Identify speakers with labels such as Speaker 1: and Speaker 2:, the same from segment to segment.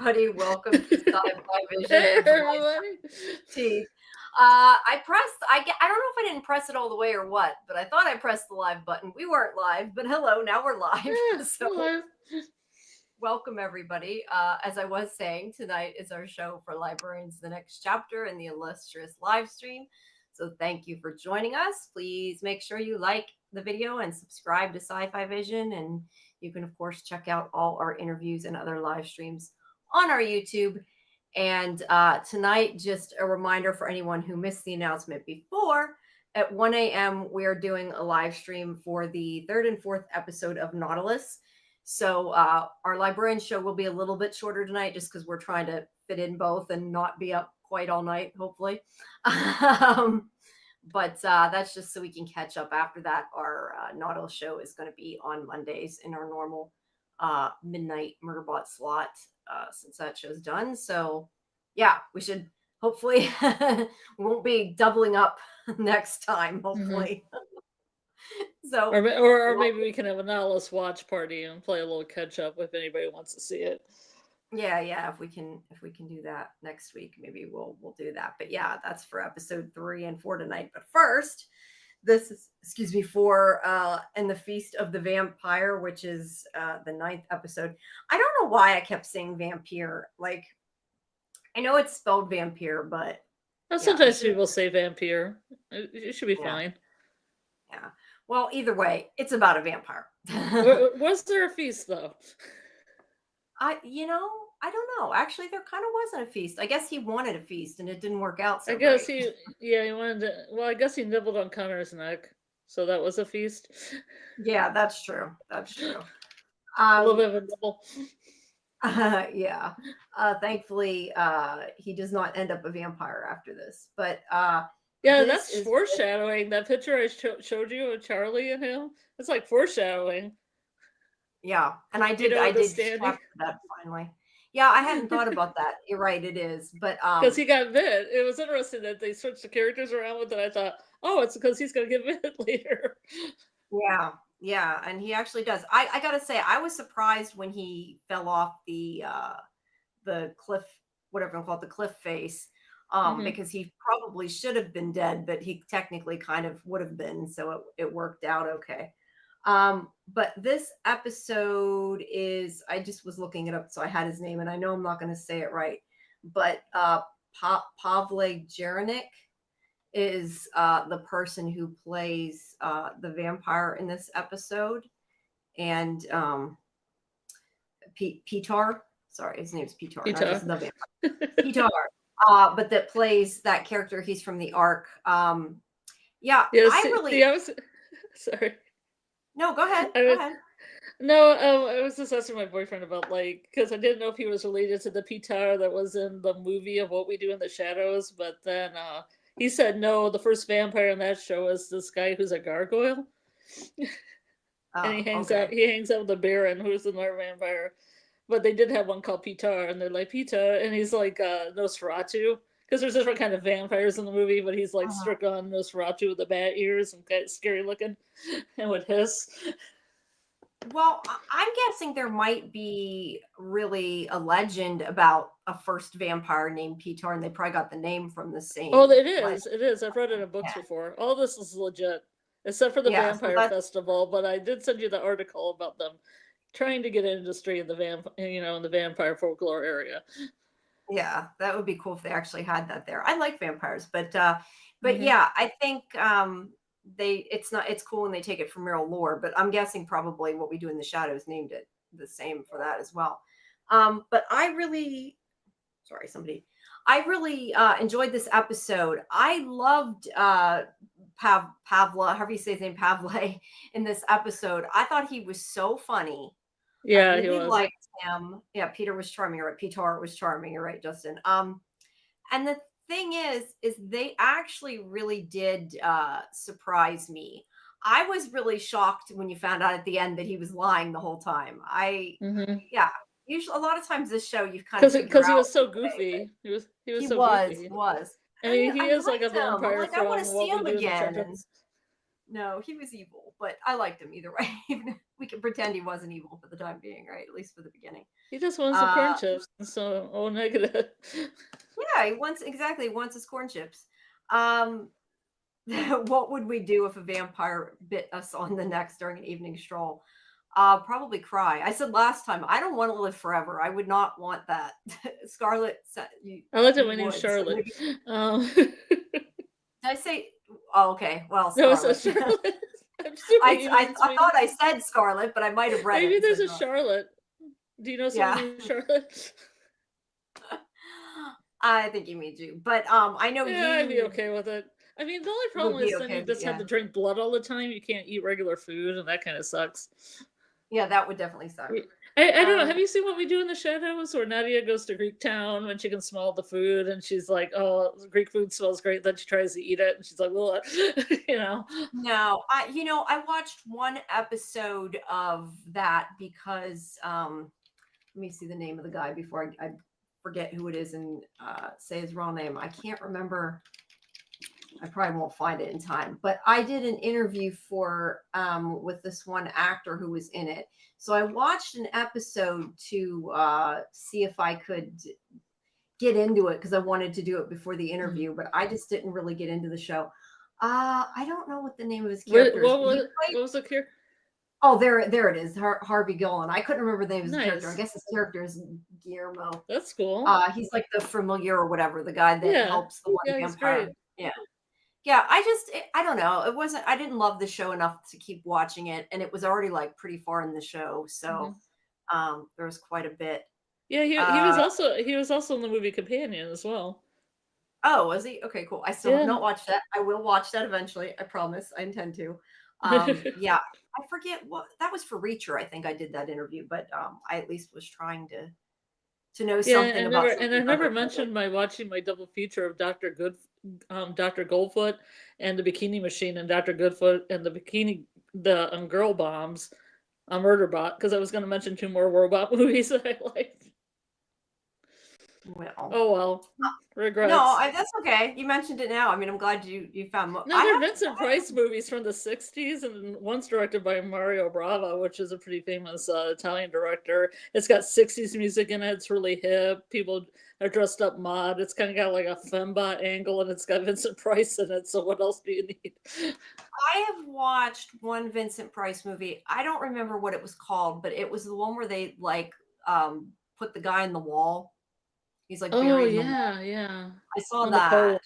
Speaker 1: everybody. Welcome to SciFi Vision.
Speaker 2: Hey, everybody.
Speaker 1: I don't know if I didn't press it all the way or what, but I thought I pressed the live button. We weren't live, but hello, now we're live.
Speaker 2: Hello.
Speaker 1: Welcome everybody. As I was saying, tonight is our show for Librarians, the next chapter in the Illustrious Livestream. So thank you for joining us. Please make sure you like the video and subscribe to SciFi Vision, and you can of course check out all our interviews and other live streams on our YouTube. And tonight, just a reminder for anyone who missed the announcement before, at 1 a.m. we are doing a live stream for the 3rd and 4th episode of Nautilus. So our librarian show will be a little bit shorter tonight just because we're trying to fit in both and not be up quite all night, hopefully. But that's just so we can catch up. After that, our Nautilus show is going to be on Mondays in our normal midnight Murderbot slot since that show's done. So yeah, we should hopefully we won't be doubling up next time, hopefully. So
Speaker 2: or maybe we can have a Nautilus watch party and play a little catch up if anybody wants to see it.
Speaker 1: Yeah, if we can do that next week, maybe we'll do that. But yeah, that's for episode 3 and 4 tonight. But first, this is for in the Feast of the Vampire, which is the 9th episode. I don't know why I kept saying Vampir. Like, I know it's spelled Vampir, but
Speaker 2: sometimes people say Vampir. It should be fine.
Speaker 1: Yeah. Well, either way, it's about a vampire.
Speaker 2: Was there a feast though?
Speaker 1: I don't know. Actually, there kind of wasn't a feast. I guess he wanted a feast and it didn't work out. So
Speaker 2: I guess he wanted to. Well, I guess he nibbled on Connor's neck, so that was a feast.
Speaker 1: Yeah, that's true. That's true.
Speaker 2: A little bit of a nibble.
Speaker 1: Yeah. Thankfully, he does not end up a vampire after this. But
Speaker 2: yeah, that's foreshadowing. That picture I showed you of Charlie and him. It's like foreshadowing.
Speaker 1: Yeah, and I did capture that finally. Yeah, I hadn't thought about that. You're right, it is. But
Speaker 2: because he got bit. It was interesting that they switched the characters around with it. I thought, oh, it's because he's gonna get bit later.
Speaker 1: Yeah, and he actually does. I gotta say, I was surprised when he fell off the cliff, whatever you call it, the cliff face. Because he probably should have been dead, but he technically kind of would have been, so it worked out okay. But this episode is, I just was looking it up, so I had his name, and I know I'm not going to say it right, but Pavle Jeranik is the person who plays the vampire in this episode, and Pitar, sorry, his name's Pitar, not just the vampire. Pitar. But that plays that character. He's from the Ark. Sorry. No, go ahead.
Speaker 2: No, I was just asking my boyfriend about, like, because I didn't know if he was related to the Pitar that was in the movie of What We Do in the Shadows, but then he said no, the first vampire in that show is this guy who's a gargoyle. And he hangs out with the Baron, who's another vampire. But they did have one called Pitar, and they're like, Pitar, and he's like Nosferatu, because there's different kind of vampires in the movie, but he's like strict on Nosferatu with the bat ears and kind of scary looking and would hiss.
Speaker 1: Well, I'm guessing there might be really a legend about a first vampire named Pitar, and they probably got the name from the same.
Speaker 2: Oh, it is. It is. I've read it in books before. All this is legit, except for the Vampire Festival, but I did send you the article about them trying to get an industry in the in the vampire folklore area.
Speaker 1: Yeah, that would be cool if they actually had that there. I like vampires, but yeah, I think it's cool when they take it from real lore, but I'm guessing probably What We Do in the Shadows named it the same for that as well. But I really enjoyed this episode. I loved Pavla, however you say his name, Pavle, in this episode. I thought he was so funny.
Speaker 2: Yeah,
Speaker 1: he was. Liked him. Yeah, Peter was charming. You're right. Pitar was charming. You're right, Justin. And the thing is they actually really did surprise me. I was really shocked when you found out at the end that he was lying the whole time. Usually a lot of times this show you kind of
Speaker 2: because he was so goofy. He was so goofy.
Speaker 1: Was.
Speaker 2: And he is like a vampire.
Speaker 1: I want to see him again. No, he was evil, but I liked him either way. Even if we can pretend he wasn't evil for the time being, right? At least for the beginning.
Speaker 2: He just wants some
Speaker 1: Uh,
Speaker 2: corn chips, so negative.
Speaker 1: yeah, he wants his corn chips. Um, what would we do if a vampire bit us on the necks during an evening stroll? Probably cry. I said last time, I don't want to live forever. I would not want that. Scarlet said
Speaker 2: I like that
Speaker 1: you
Speaker 2: my name's
Speaker 1: would. So
Speaker 2: Charlotte.
Speaker 1: maybe
Speaker 2: Um,
Speaker 1: did I say? Oh, okay. Well,
Speaker 2: no, it says
Speaker 1: Scarlet.
Speaker 2: Charlotte. I'm assuming you mean
Speaker 1: I thought I said Scarlet, but I might have read it
Speaker 2: maybe
Speaker 1: and
Speaker 2: there's
Speaker 1: said
Speaker 2: a
Speaker 1: no.
Speaker 2: Charlotte. Do you know someone
Speaker 1: Yeah,
Speaker 2: named Charlotte?
Speaker 1: I think you mean you, but I know
Speaker 2: Yeah, I'd be
Speaker 1: you
Speaker 2: okay with it. I mean, the only
Speaker 1: would
Speaker 2: problem
Speaker 1: be
Speaker 2: is then
Speaker 1: okay
Speaker 2: you
Speaker 1: with it.
Speaker 2: just have
Speaker 1: Yeah,
Speaker 2: to drink blood all the time. You can't eat regular food, and that kind of sucks.
Speaker 1: yeah, that would definitely suck.
Speaker 2: I don't know. Have
Speaker 1: Um,
Speaker 2: you seen What We Do in the Shadows, where Nadia goes to Greek town when she can smell the food, and she's like, "Oh, Greek food smells great." Then she tries to eat it, and she's like, "Well," you know.
Speaker 1: no, I watched one episode of that because let me see the name of the guy before I forget who it is and say his real name. I can't remember. I probably won't find it in time. But I did an interview for with this one actor who was in it. So I watched an episode to see if I could get into it because I wanted to do it before the
Speaker 2: Mhm.
Speaker 1: interview, but I just didn't really get into the show. I don't know what the name of his
Speaker 2: What,
Speaker 1: character is,
Speaker 2: what
Speaker 1: but he
Speaker 2: was
Speaker 1: played.
Speaker 2: what was the cure?
Speaker 1: Oh, there it is. Harvey Gillen. I couldn't remember the name of his character. I
Speaker 2: Nice.
Speaker 1: guess his character is Guillermo.
Speaker 2: That's cool.
Speaker 1: He's like the familiar or whatever, the guy that
Speaker 2: Yeah.
Speaker 1: helps the one
Speaker 2: Yeah, he's
Speaker 1: vampire.
Speaker 2: great.
Speaker 1: Yeah. Yeah, I don't know. It wasn't I didn't love the show enough to keep watching it, and it was already like pretty far in the show, so
Speaker 2: Mhm.
Speaker 1: there was quite a bit.
Speaker 2: Yeah,
Speaker 1: Uh
Speaker 2: he was also in the movie Companion as well.
Speaker 1: oh, was he? Okay, cool. I still have
Speaker 2: Yeah.
Speaker 1: not watched that. I will watch that eventually. I promise. I intend to. Yeah, I forget what that was for Reacher. I think I did that interview, but I at least was trying to know
Speaker 2: Yeah,
Speaker 1: something about
Speaker 2: I
Speaker 1: something
Speaker 2: never
Speaker 1: other than
Speaker 2: mentioned my watching my double feature of Dr. Goldfoot and the Bikini Machine and Dr. Goodfoot and the Girl Bombs, Murderbot, because I was going to mention two more robot movies that I liked.
Speaker 1: well.
Speaker 2: Oh well,
Speaker 1: No,
Speaker 2: regrets.
Speaker 1: that's okay. You mentioned it now. I mean, I'm glad you found.
Speaker 2: No,
Speaker 1: I
Speaker 2: they're
Speaker 1: have.
Speaker 2: Vincent Price movies from the '60s, and one's directed by Mario Brava, which is a pretty famous Italian director. It's got '60s music in it. It's really hip. People are dressed up mod. It's kind of got like a fembot angle, and it's got Vincent Price in it. So what else do you need?
Speaker 1: I have watched one Vincent Price movie. I don't remember what it was called, but it was the one where they like put the guy in the wall. He's like
Speaker 2: Oh
Speaker 1: buried in the wall.
Speaker 2: yeah, yeah.
Speaker 1: I saw
Speaker 2: On the pole.
Speaker 1: that.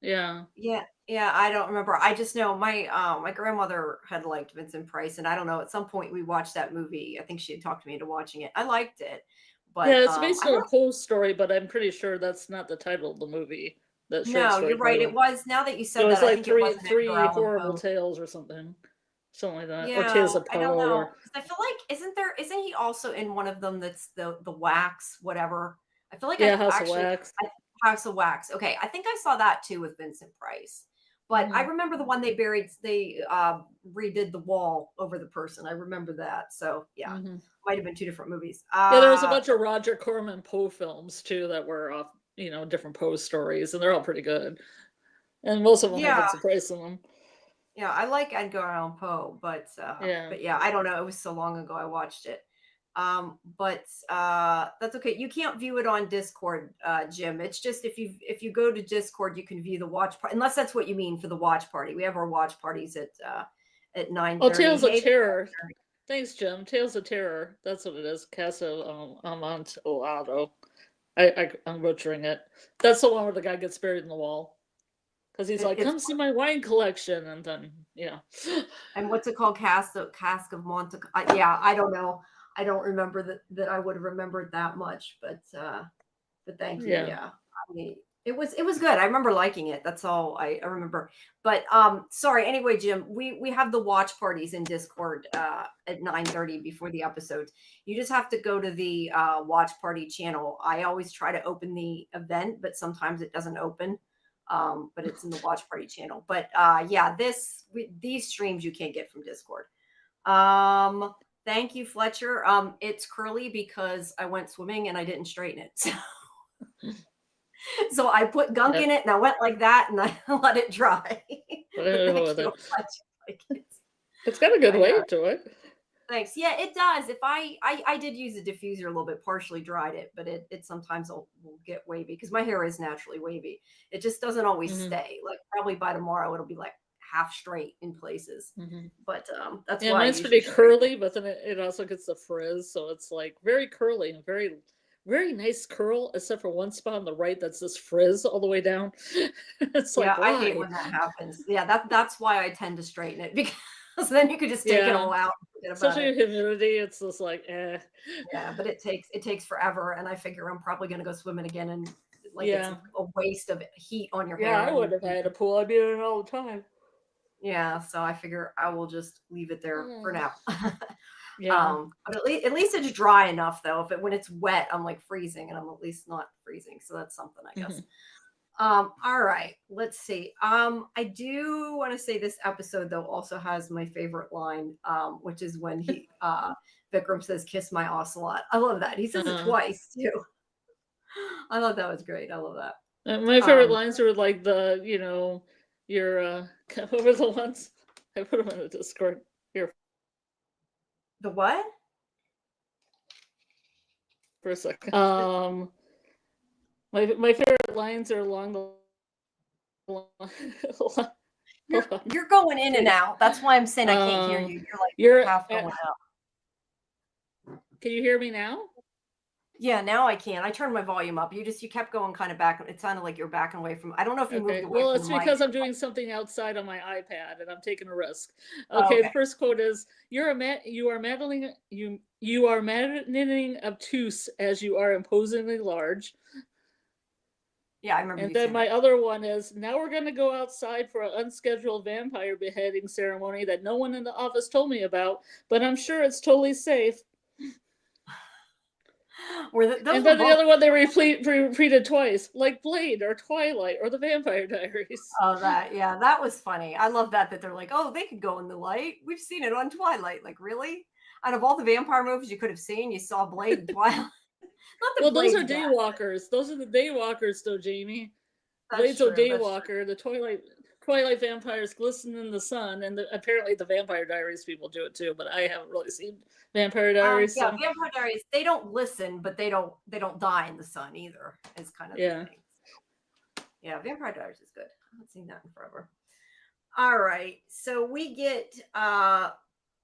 Speaker 2: Yeah.
Speaker 1: Yeah, yeah, I don't remember. I just know my grandmother had liked Vincent Price, and I don't know. At some point, we watched that movie. I think she had talked me into watching it. I liked it, but
Speaker 2: Yeah, it's based
Speaker 1: I
Speaker 2: on a
Speaker 1: don't.
Speaker 2: Poe story, but I'm pretty sure that's not the title of the movie. That short
Speaker 1: No,
Speaker 2: story
Speaker 1: you're right. It
Speaker 2: title.
Speaker 1: was now that you
Speaker 2: It
Speaker 1: said
Speaker 2: was
Speaker 1: that. I
Speaker 2: like
Speaker 1: think it was an Edgar
Speaker 2: three
Speaker 1: Allan
Speaker 2: horrible
Speaker 1: Poe.
Speaker 2: tales or something like that, or
Speaker 1: Yeah,
Speaker 2: Tales of
Speaker 1: I don't
Speaker 2: Poe,
Speaker 1: know
Speaker 2: or
Speaker 1: because I feel like isn't he also in one of them that's the wax whatever? I feel like
Speaker 2: yeah,
Speaker 1: I
Speaker 2: House of
Speaker 1: actually
Speaker 2: Wax.
Speaker 1: I, House of Wax. Okay, I think I saw that too with Vincent Price, but I
Speaker 2: Hmm.
Speaker 1: remember the one they buried. They redid the wall over the person. I remember that. So yeah,
Speaker 2: Hmm.
Speaker 1: might have been two different movies.
Speaker 2: Yeah, there was a bunch of Roger Corman Poe films too that were off, different Poe stories, and they're all pretty good. And most of them have
Speaker 1: Yeah,
Speaker 2: Vincent Price in them.
Speaker 1: yeah, I like Edgar Allan Poe,
Speaker 2: Yeah.
Speaker 1: but yeah, I don't know. It was so long ago I watched it. But that's okay. You can't view it on Discord, Jim. It's just if you go to Discord, you can view the watch party. Unless that's what you mean for the watch party. We have our watch parties at nine
Speaker 2: Oh,
Speaker 1: thirty.
Speaker 2: Tales of
Speaker 1: Hey,
Speaker 2: Terror. Thanks, Jim. Tales of Terror. That's what it is. Casa Amontillado. I'm butchering it. That's the one where the guy gets buried in the wall because he's like,
Speaker 1: it's
Speaker 2: "Come see my wine collection," and then yeah,
Speaker 1: and what's it called? Cask of Monte. Yeah, I don't know. I don't remember that I would have remembered that much, but thank you.
Speaker 2: yeah,
Speaker 1: Yeah. I mean, it was good. I remember liking it. That's all I remember. But sorry. Anyway, Jim, we have the watch parties in Discord at 9:30 before the episodes. You just have to go to the watch party channel. I always try to open the event, but sometimes it doesn't open. But it's in the watch party channel. But yeah, these streams you can't get from Discord. Thank you, Fletcher. It's curly because I went swimming and I didn't straighten it. So I put gunk
Speaker 2: yeah.
Speaker 1: in it and I went like that and I let it dry. But
Speaker 2: Whatever
Speaker 1: thank
Speaker 2: with
Speaker 1: you,
Speaker 2: it.
Speaker 1: Fletcher. Like
Speaker 2: It's got a good
Speaker 1: I know.
Speaker 2: weight to it.
Speaker 1: Thanks. Yeah, it does. If I did use a diffuser a little bit, partially dried it, but it sometimes will get wavy because my hair is naturally wavy. It just doesn't always
Speaker 2: Mm-hmm.
Speaker 1: stay. Like probably by tomorrow it'll be like half straight in places.
Speaker 2: Mm-hmm.
Speaker 1: But that's
Speaker 2: Yeah,
Speaker 1: why I
Speaker 2: mine's
Speaker 1: usually
Speaker 2: pretty curly, but then it also gets the frizz, so it's like very curly and very, very nice curl, except for one spot on the right that's this frizz all the way down. It's
Speaker 1: yeah,
Speaker 2: like,
Speaker 1: I hate
Speaker 2: why?
Speaker 1: when that happens. Yeah, that's why I tend to straighten it because then you could just take it
Speaker 2: Yeah,
Speaker 1: all out and forget about
Speaker 2: especially
Speaker 1: it.
Speaker 2: with humidity, it's just like, eh.
Speaker 1: Yeah, but it takes forever, and I figure I'm probably gonna go swimming again, and like it's
Speaker 2: Yeah,
Speaker 1: a waste of heat on your
Speaker 2: yeah,
Speaker 1: hair.
Speaker 2: I would have had a pool. I'd be in it all the time.
Speaker 1: Yeah, so I figure I will just leave it there for now.
Speaker 2: Yeah.
Speaker 1: But at least it's dry enough though. If when it's wet, I'm like freezing, and I'm at least not freezing, so that's something, I guess.
Speaker 2: Mhm.
Speaker 1: All right, let's see. I do want to say this episode though also has my favorite line, which is when Vikram says, "Kiss my ocelot." I love that. He says it
Speaker 2: Uh,
Speaker 1: twice too. I thought that was great. I love that.
Speaker 2: my favorite
Speaker 1: Um,
Speaker 2: lines were like your what were the ones? I put them in the Discord here
Speaker 1: the what?
Speaker 2: for a second. My favorite lines are along the line.
Speaker 1: You're
Speaker 2: Hold on.
Speaker 1: you're going in and out. That's why I'm saying I can't hear you.
Speaker 2: Um,
Speaker 1: You're like
Speaker 2: you're
Speaker 1: half going out.
Speaker 2: can you hear me now?
Speaker 1: Yeah, now I can. I turned my volume up. You kept going kind of back. It sounded like you're backing away from. I don't know if you moved
Speaker 2: Okay.
Speaker 1: away
Speaker 2: Well,
Speaker 1: from
Speaker 2: it's
Speaker 1: the mic.
Speaker 2: because I'm doing something outside on my iPad and I'm taking a risk.
Speaker 1: Oh,
Speaker 2: Okay, the
Speaker 1: okay.
Speaker 2: first quote is you are maddening obtuse as you are imposingly large.
Speaker 1: Yeah, I remember
Speaker 2: And
Speaker 1: you
Speaker 2: then
Speaker 1: saying
Speaker 2: my
Speaker 1: that.
Speaker 2: other one is now we're going to go outside for an unscheduled vampire beheading ceremony that no one in the office told me about, but I'm sure it's totally safe.
Speaker 1: Those
Speaker 2: And
Speaker 1: were
Speaker 2: then the
Speaker 1: both.
Speaker 2: other one they repeated twice, like Blade or Twilight or the Vampire Diaries.
Speaker 1: Oh, that was funny. I love that they're like, oh, they could go in the light. We've seen it on Twilight. Like, really? Out of all the vampire movies you could have seen, you saw Blade and Twilight. Not that
Speaker 2: Well, those are
Speaker 1: Blade's bad.
Speaker 2: daywalkers. Those are the daywalkers, though, Jamie.
Speaker 1: That's
Speaker 2: Blade's a
Speaker 1: true. That's true.
Speaker 2: daywalker. The Twilight vampires glisten in the sun, and apparently the Vampire Diaries people do it too. But I haven't really seen Vampire Diaries,
Speaker 1: Yeah,
Speaker 2: so
Speaker 1: Vampire Diaries, they don't listen, but they don't die in the sun either, is kind of the
Speaker 2: yeah.
Speaker 1: thing. Yeah, Vampire Diaries is good. I haven't seen that in forever. All right. So we get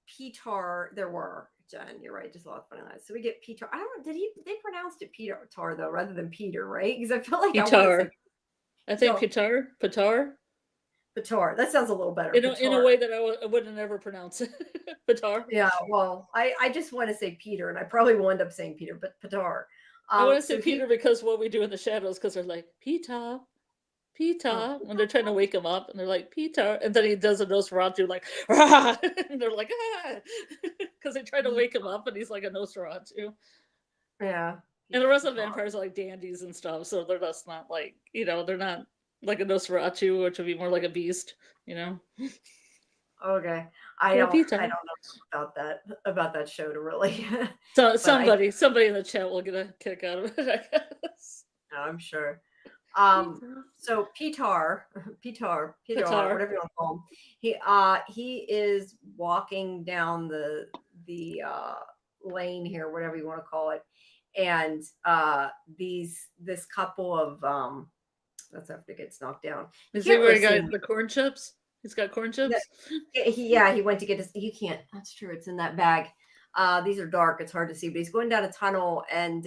Speaker 1: Petar. There were, Jen, you're right, just a lot of fun in that. So we get Petar. I don't know, they pronounced it Petar though, rather than Peter, right? Because I feel like I want to say
Speaker 2: Pitar. I think
Speaker 1: no,
Speaker 2: Pitar.
Speaker 1: Petar. That sounds a little better.
Speaker 2: In a
Speaker 1: Petar.
Speaker 2: way that I wouldn't ever pronounce it. Pitar.
Speaker 1: Yeah, well, I just want to say Peter, and I probably will end up saying Peter, but Petar.
Speaker 2: I want to say
Speaker 1: So
Speaker 2: Peter because what we do in the shadows, because they're like Peter.
Speaker 1: oh,
Speaker 2: Peter, when they're trying to wake him up, and they're like Peter, and then he does a Nosferatu like, ah! And they're like, ah, because they try to wake him up, and he's like a Nosferatu.
Speaker 1: yeah.
Speaker 2: And the rest of the
Speaker 1: Petar.
Speaker 2: vampires are like dandies and stuff, so they're just not like, they're not like a Nosferatu, which would be more like a beast,
Speaker 1: Okay. I
Speaker 2: Yeah,
Speaker 1: don't
Speaker 2: Peter.
Speaker 1: I don't know about that show to really
Speaker 2: So
Speaker 1: but
Speaker 2: somebody in the chat will get a kick out of it, I guess.
Speaker 1: I'm sure.
Speaker 2: Peter.
Speaker 1: So Petar,
Speaker 2: Petar.
Speaker 1: whatever you want to call him, he is walking down the lane here, whatever you want to call it, and this couple of that's after it gets knocked down.
Speaker 2: Is he
Speaker 1: Can't
Speaker 2: where he
Speaker 1: listen.
Speaker 2: got the corn chips? He's got corn chips?
Speaker 1: He went to get his. You can't. That's true. It's in that bag. These are dark. It's hard to see, but he's going down a tunnel, and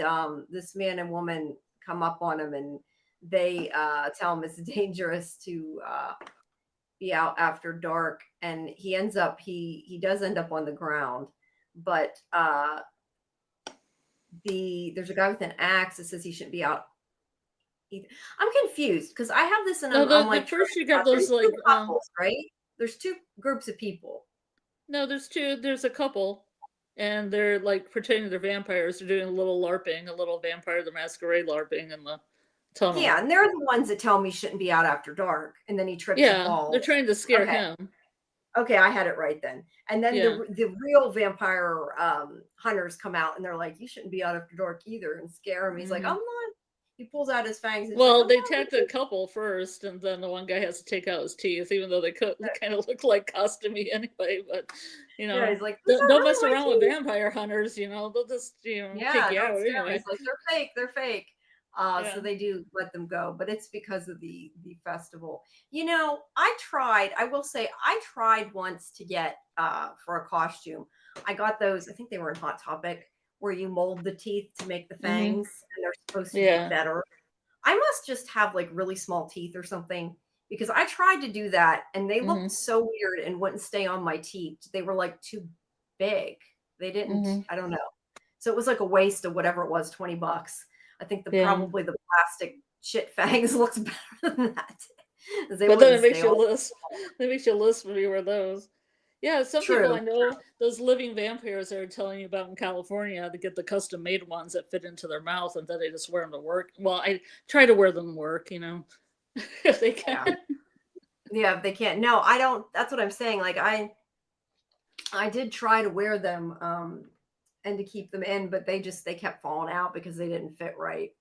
Speaker 1: this man and woman come up on him, and they tell him it's dangerous to be out after dark, and he does end up on the ground, but there's a guy with an axe that says he shouldn't be out either. I'm confused because I have this, and
Speaker 2: No,
Speaker 1: I'm
Speaker 2: the
Speaker 1: like,
Speaker 2: first you got
Speaker 1: there's
Speaker 2: those like
Speaker 1: two couples, right? There's two groups of people.
Speaker 2: no, there's a couple, and they're like pretending they're vampires. They're doing a little LARPing, a little Vampire the Masquerade LARPing in the tunnel.
Speaker 1: Yeah, and they're the ones that tell me shouldn't be out after dark, and then he trips and falls.
Speaker 2: They're trying to scare him.
Speaker 1: Okay, I had it right then. And then
Speaker 2: Yeah.
Speaker 1: the real vampire hunters come out, and they're like, "You shouldn't be out after dark either," and scare him. He's like, "I'm not." He pulls out his fangs. And
Speaker 2: Well,
Speaker 1: like,
Speaker 2: they
Speaker 1: oh,
Speaker 2: attacked a couple first, and then the one guy has to take out his teeth, even though they kind of look like costumey anyway. But
Speaker 1: yeah, he's like, these
Speaker 2: don't
Speaker 1: aren't
Speaker 2: mess
Speaker 1: really
Speaker 2: around
Speaker 1: my
Speaker 2: with
Speaker 1: teeth.
Speaker 2: vampire hunters. They'll just take
Speaker 1: Yeah,
Speaker 2: you
Speaker 1: don't
Speaker 2: out
Speaker 1: scare me.
Speaker 2: anyway.
Speaker 1: He's like, they're fake. They're fake. So
Speaker 2: Yeah.
Speaker 1: they do let them go, but it's because of the festival. I will say I tried once to get for a costume. I got those, I think they were in Hot Topic, where you mold the teeth to make the fangs and they're supposed to be
Speaker 2: Yeah.
Speaker 1: better. I must just have like really small teeth or something, because I tried to do that and they looked so weird and wouldn't stay on my teeth. They were like too big. They didn't, I don't know. So it was like a waste of whatever it was, $20. I think probably the plastic shit fangs looks better than that.
Speaker 2: But then it makes you lisp. It makes you lisp when you wear those. Yeah, some people I know, those living vampires they're telling you about in California, they get the custom made ones that fit into their mouth, and then they just wear them to work. Well, I try to wear them to work, if they can.
Speaker 1: Yeah, if they can't. No, I don't. That's what I'm saying. Like I did try to wear them and to keep them in, but they kept falling out because they didn't fit right.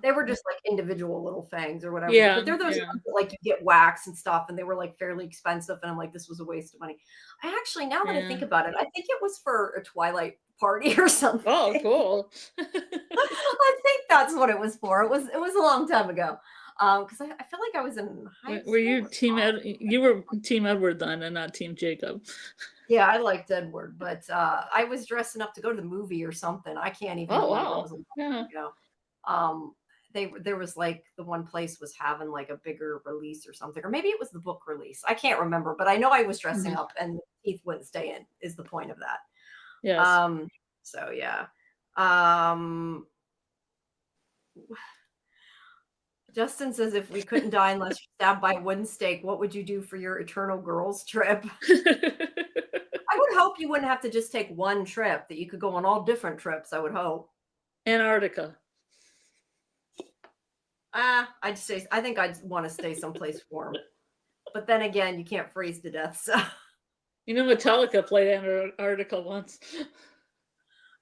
Speaker 1: They were just like individual little fangs or whatever.
Speaker 2: Yeah,
Speaker 1: but they're those ones that, like, you get wax and stuff, and they were like fairly expensive. And I'm like, this was a waste of money. I actually, now that I think about it, I think it was for a Twilight party or something.
Speaker 2: Oh, cool.
Speaker 1: I think that's what it was for. It was a long time ago. Because I feel like I was in high school.
Speaker 2: Were you you were Team Edward then, and not Team Jacob?
Speaker 1: Yeah, I liked Edward, but I was dressing up to go to the movie or something. I can't even remember.
Speaker 2: Wow.
Speaker 1: It was a long time ago. There was like the one place was having like a bigger release or something, or maybe it was the book release. I can't remember, but I know I was dressing up and the teeth wouldn't stay in, is the point of that.
Speaker 2: Yes.
Speaker 1: So yeah. Justin says, if we couldn't die unless you're stabbed by a wooden stake, what would you do for your eternal girls trip? I would hope you wouldn't have to just take one trip, that you could go on all different trips, I would hope.
Speaker 2: Antarctica.
Speaker 1: I think I'd want to stay someplace warm. But then again, you can't freeze to death, so.
Speaker 2: Metallica played Antarctica once.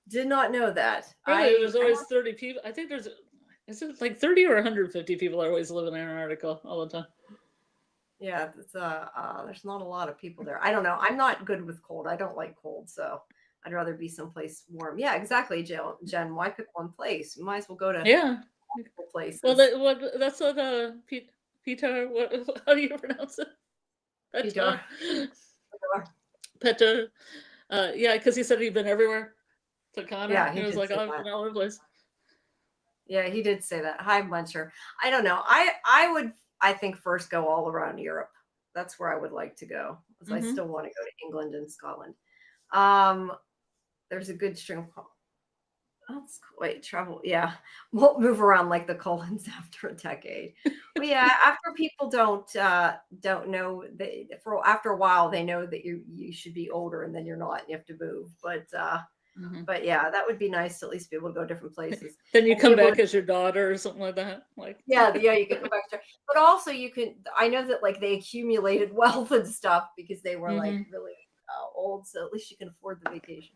Speaker 1: Did not know that.
Speaker 2: Really, there's always 30 people. I think is it like 30 or 150 people are always living in Antarctica all the time?
Speaker 1: Yeah, it's there's not a lot of people there. I don't know. I'm not good with cold. I don't like cold, so I'd rather be someplace warm. Yeah, exactly, Jen. Why pick one place? You might as well go to multiple places.
Speaker 2: Well, that's what Peter. How do you pronounce it?
Speaker 1: Peter.
Speaker 2: Peter. Yeah, because he said he'd been everywhere. To Connor.
Speaker 1: Yeah,
Speaker 2: he was like, I've been all over the place.
Speaker 1: Yeah, he did say that. Hi, Muncher. I don't know. I would, I think, first go all around Europe. That's where I would like to go, because I still want to go to England and Scotland. There's a good string of travel. Yeah, we'll move around like the Cullens after a decade. But yeah, after people don't know, after a while they know that you should be older, and then you're not, and you have to move. But yeah, that would be nice to at least be able to go different places.
Speaker 2: Then you come back as your daughter or something like that.
Speaker 1: Yeah, you can go back to. But also you can. I know that like they accumulated wealth and stuff because they were like really old, so at least you can afford the vacation.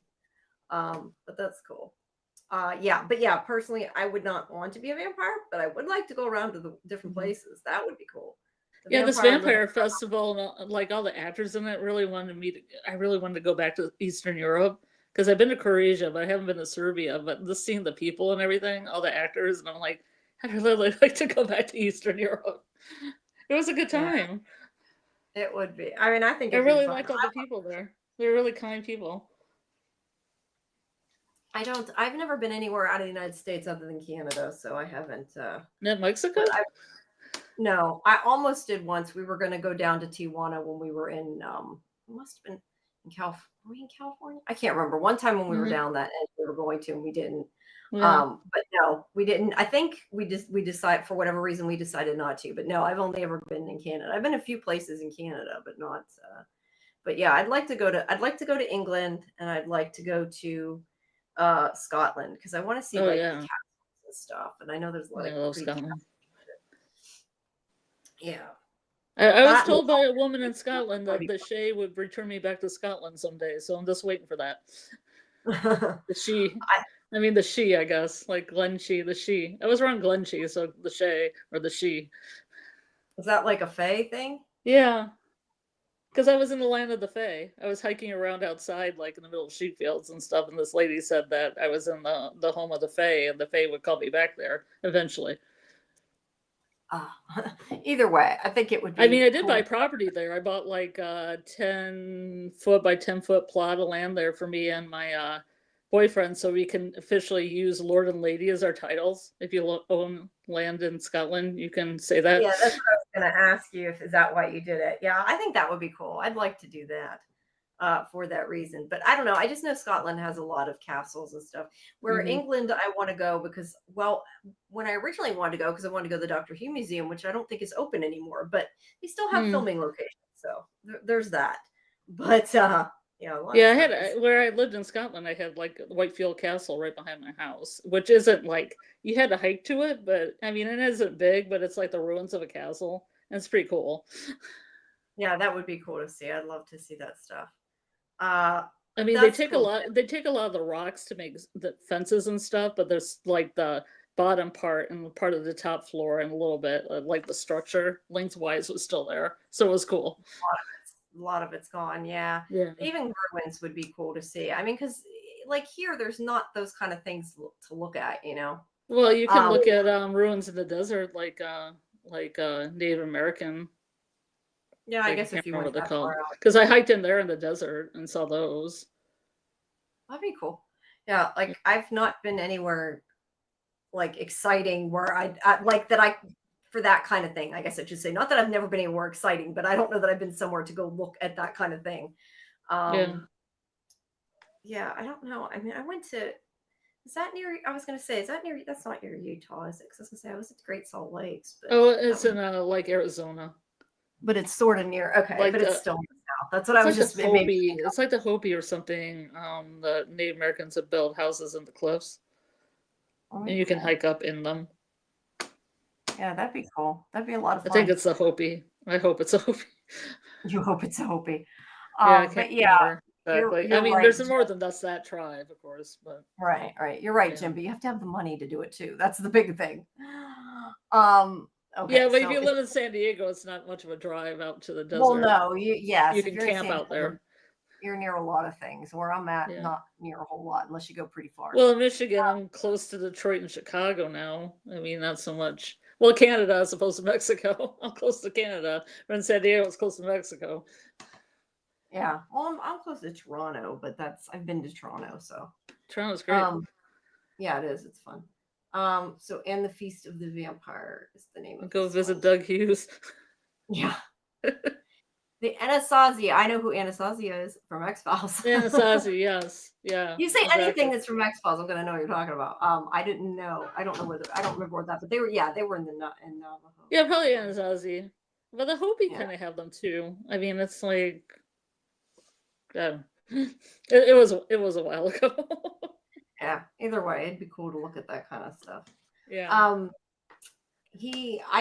Speaker 1: But that's cool. But personally, I would not want to be a vampire, but I would like to go around to the different places. That would be cool.
Speaker 2: This vampire festival, and like all the actors in it, really wanted me. I really wanted to go back to Eastern Europe. Because I've been to Croatia, but I haven't been to Serbia. But just seeing the people and everything, all the actors, and I'm like, I'd really like to go back to Eastern Europe. It was a good time.
Speaker 1: Yeah. It would be. I mean, I think
Speaker 2: I really liked all the people there. They're really kind people.
Speaker 1: I've never been anywhere out of the United States other than Canada, so I haven't.
Speaker 2: Not Mexico?
Speaker 1: No, I almost did once. We were going to go down to Tijuana when we were in. It must have been in California. Were we in California? I can't remember. One time when we were down that end, we were going to, and we didn't.
Speaker 2: Yeah.
Speaker 1: But no, we didn't. I think we decided, for whatever reason, we decided not to. But no, I've only ever been in Canada. I've been a few places in Canada, but not. But yeah, I'd like to go to England, and I'd like to go to Scotland, because I want to see the castles and stuff. And I know there's a lot of
Speaker 2: Scotland.
Speaker 1: Yeah.
Speaker 2: I was told by a woman in Scotland that the Shay would return me back to Scotland someday, so I'm just waiting for that. I mean the she, I guess, like Glenshee, the she. I was wrong, Glenshee, so the Shay or the she.
Speaker 1: Is that like a Fae thing?
Speaker 2: Yeah, because I was in the land of the Fae. I was hiking around outside, like in the middle of sheep fields and stuff, and this lady said that I was in the home of the Fae, and the Fae would call me back there eventually.
Speaker 1: Either way, I think it would
Speaker 2: I mean,
Speaker 1: be
Speaker 2: I did
Speaker 1: cool.
Speaker 2: buy property there. I bought like a 10-foot by 10-foot plot of land there for me and my boyfriend, so we can officially use Lord and Lady as our titles. If you own land in Scotland, you can say that.
Speaker 1: Yeah, that's what I was going to ask you. If is that why you did it? Yeah, I think that would be cool. I'd like to do that for that reason. But I don't know. I just know Scotland has a lot of castles and stuff. Where England, I want to go because, well, when I originally wanted to go, because I wanted to go to the Doctor Who Museum, which I don't think is open anymore, but they still have filming locations. So there's that. But yeah,
Speaker 2: Yeah, I had where I lived in Scotland. I had like Whitefield Castle right behind my house, which isn't like you had to hike to it, but I mean it isn't big, but it's like the ruins of a castle, and it's pretty cool.
Speaker 1: Yeah, that would be cool to see. I'd love to see that stuff.
Speaker 2: I mean, they take cool. They take a lot of the rocks to make the fences and stuff, but there's like the bottom part and part of the top floor and a little bit like the structure lengthwise was still there, so it was cool.
Speaker 1: A lot of it's gone. Yeah.
Speaker 2: Yeah.
Speaker 1: Even ruins would be cool to see. I mean, because like here, there's not those kind of things to look at, you know.
Speaker 2: Well, you can look at ruins in the desert, like Native American.
Speaker 1: Yeah, I guess if you went that far out.
Speaker 2: Because I hiked in there in the desert and saw those.
Speaker 1: That'd be cool. Yeah, like I've not been anywhere like exciting where I like that I for that kind of thing. I guess I should say not that I've never been anywhere exciting, but I don't know that I've been somewhere to go look at that kind of thing. Yeah, I don't know. I mean, I went to. Is that near? I was going to say, is that near? That's not near Utah, is it? Because I was going to say I was at Great Salt Lakes. But
Speaker 2: it's in like Arizona.
Speaker 1: But it's sort of near. Okay, like but it's still in the south. That's what I was just.
Speaker 2: It's like the Hopi or something. The Native Americans have built houses in the cliffs, and you can hike up in them.
Speaker 1: Yeah, that'd be cool. That'd be a lot of fun.
Speaker 2: I think it's the Hopi. I hope it's a Hopi.
Speaker 1: You hope it's a Hopi.
Speaker 2: But yeah. Exactly. I mean, right, there's more than just that tribe, of course, but
Speaker 1: right. You're right, Jim. But you have to have the money to do it too. That's the big thing.
Speaker 2: Okay, yeah, but if you live in San Diego, it's not much of a drive out to the desert.
Speaker 1: Well, no, you
Speaker 2: can camp out there.
Speaker 1: You're near a lot of things. Where I'm at, not near a whole lot, unless you go pretty far.
Speaker 2: Well, in Michigan, I'm close to Detroit and Chicago now. I mean, not so much. Well, Canada as opposed to Mexico. I'm close to Canada. But in San Diego, it's close to Mexico.
Speaker 1: Yeah, well, I'm close to Toronto, but I've been to Toronto, so
Speaker 2: Toronto's great.
Speaker 1: Yeah, it is. It's fun. So and the Feast of the Vampire is the name of it.
Speaker 2: Go visit Doug Hughes.
Speaker 1: Yeah. The Anasazi. I know who Anasazi is from X-Files.
Speaker 2: Anasazi, yes. Yeah.
Speaker 1: You say anything that's from X-Files, I'm gonna know what you're talking about. I didn't know. I don't know whether I don't remember what that, but they were in Navajo.
Speaker 2: Yeah, probably Anasazi. But the Hopi kind of have them too. I mean, it's like it was a while ago.
Speaker 1: Yeah, either way, it'd be cool to look at that kind of stuff.
Speaker 2: Yeah.
Speaker 1: I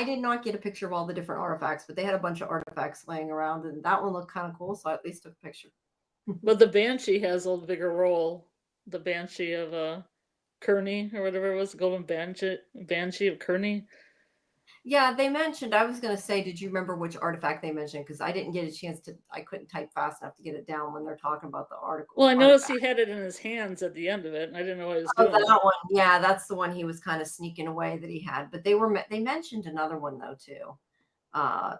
Speaker 1: did not get a picture of all the different artifacts, but they had a bunch of artifacts laying around, and that one looked kind of cool, so I at least took a picture.
Speaker 2: But the Banshee has a bigger role. The Banshee of Kearney or whatever it was, Golden Banshee of Kearney.
Speaker 1: Yeah, they mentioned, I was going to say, did you remember which artifact they mentioned? Because I didn't get a chance I couldn't type fast enough to get it down when they're talking about the article.
Speaker 2: Well, I noticed he had it in his hands at the end of it, and I didn't know what he was doing.
Speaker 1: That one. Yeah, that's the one he was kind of sneaking away that he had. But they mentioned another one, though, too,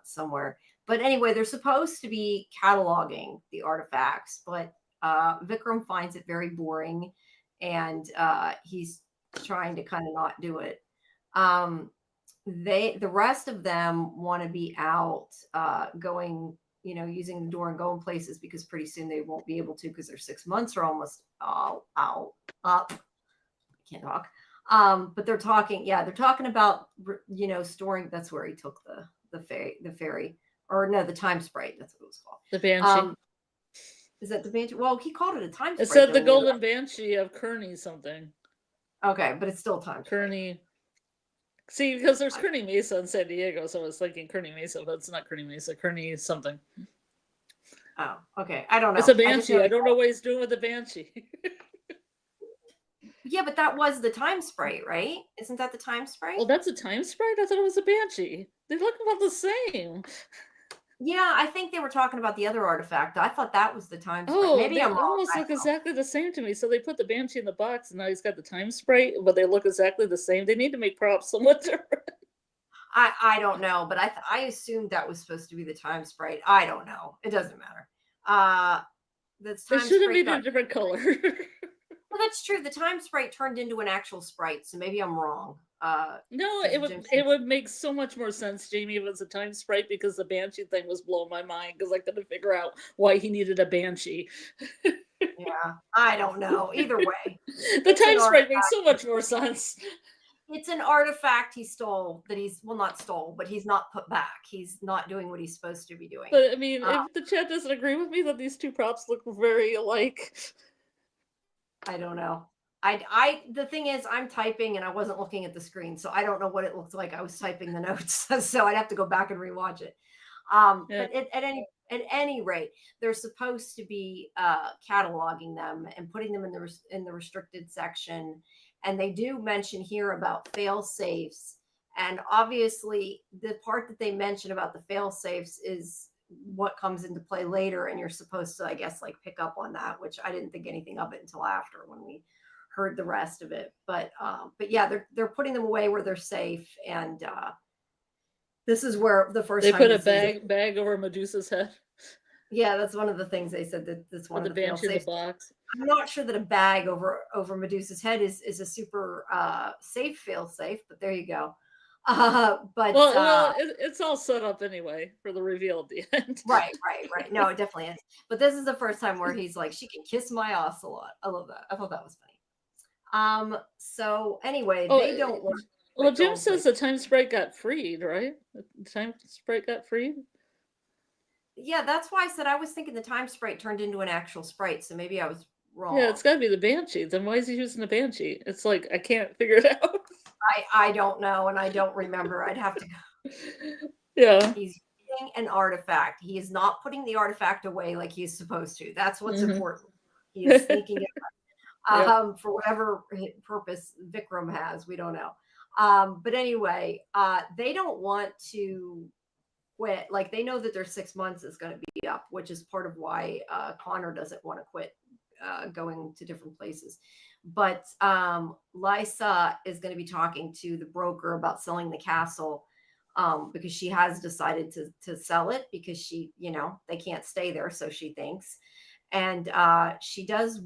Speaker 1: somewhere. But anyway, they're supposed to be cataloging the artifacts, but Vikram finds it very boring, and he's trying to kind of not do it. The rest of them want to be out going, using the door and going places, because pretty soon they won't be able to, because their 6 months are almost up. I can't talk. But they're talking about, storing. That's where he took the ferry, or no, the time sprite. That's what it was called.
Speaker 2: The Banshee.
Speaker 1: Is that the Banshee? Well, he called it a time sprite.
Speaker 2: It said the Golden Banshee of Kearney something.
Speaker 1: Okay, but it's still time sprite.
Speaker 2: Kearney. See, because there's Kearney Mesa in San Diego, so I was thinking Kearney Mesa, but it's not Kearney Mesa. Kearney something.
Speaker 1: Oh, okay. I don't know.
Speaker 2: It's a Banshee. I don't know what he's doing with the Banshee.
Speaker 1: Yeah, but that was the time sprite, right? Isn't that the time sprite?
Speaker 2: Oh, that's a time sprite? I thought it was a banshee. They look about the same.
Speaker 1: Yeah, I think they were talking about the other artifact. I thought that was the time sprite.
Speaker 2: Oh,
Speaker 1: Maybe I'm
Speaker 2: they
Speaker 1: wrong.
Speaker 2: almost look exactly the same to me. So they put the banshee in the box, and now he's got the time sprite, but they look exactly the same. They need to make props somewhat different.
Speaker 1: I don't know, but I assumed that was supposed to be the time sprite. I don't know. It doesn't matter. That's
Speaker 2: They
Speaker 1: time
Speaker 2: should have
Speaker 1: sprite
Speaker 2: made it
Speaker 1: got.
Speaker 2: a different color.
Speaker 1: Well, that's true. The time sprite turned into an actual sprite, so maybe I'm wrong.
Speaker 2: No,
Speaker 1: Because
Speaker 2: it would make so much more sense, Jamie, if it was a time sprite, because the banshee thing was blowing my mind because I couldn't figure out why he needed a banshee.
Speaker 1: yeah, I don't know. Either way,
Speaker 2: The
Speaker 1: it's an
Speaker 2: time sprite
Speaker 1: artifact.
Speaker 2: makes so much more sense.
Speaker 1: It's an artifact he stole that he's well not stole, but he's not put back. He's not doing what he's supposed to be doing.
Speaker 2: But I mean,
Speaker 1: Uh,
Speaker 2: if the chat doesn't agree with me that these two props look very alike,
Speaker 1: I don't know. I the thing is I'm typing and I wasn't looking at the screen, so I don't know what it looked like. I was typing the notes, so I'd have to go back and rewatch it.
Speaker 2: yeah.
Speaker 1: But at any rate, they're supposed to be cataloging them and putting them in the restricted section, and they do mention here about fail safes. And obviously, the part that they mention about the fail safes is what comes into play later, and you're supposed to, I guess, like pick up on that, which I didn't think anything of it until after when we heard the rest of it. But yeah, they're putting them away where they're safe, and this is where the first
Speaker 2: They
Speaker 1: time
Speaker 2: put a
Speaker 1: he says,
Speaker 2: bag over Medusa's head
Speaker 1: yeah, that's one of the things they said that that's one
Speaker 2: with
Speaker 1: of
Speaker 2: the
Speaker 1: the fail
Speaker 2: banshee in the
Speaker 1: safes.
Speaker 2: box.
Speaker 1: I'm not sure that a bag over Medusa's head is a super safe fail safe, but there you go. But
Speaker 2: Well, it's all set up anyway for the reveal at the end.
Speaker 1: right. No, it definitely is. But this is the first time where he's like, she can kiss my ass a lot. I love that. I thought that was funny. So anyway,
Speaker 2: Oh,
Speaker 1: they don't want.
Speaker 2: well, Jim
Speaker 1: Go,
Speaker 2: says the time sprite got freed, right? The time sprite got freed.
Speaker 1: yeah, that's why I said I was thinking the time sprite turned into an actual sprite, so maybe I was wrong.
Speaker 2: Yeah, it's got to be the banshee. Then why is he using the banshee? It's like I can't figure it out.
Speaker 1: I don't know, and I don't remember. I'd have to go.
Speaker 2: Yeah.
Speaker 1: He's using an artifact. He is not putting the artifact away like he's supposed to. That's what's important. He is sneaking it for whatever purpose Vikram has. We don't know. But anyway, they don't want to quit. Like they know that their 6 months is going to be up, which is part of why Connor doesn't want to quit going to different places. But Lysa is going to be talking to the broker about selling the castle because she has decided to sell it because she, they can't stay there. So she thinks. And she does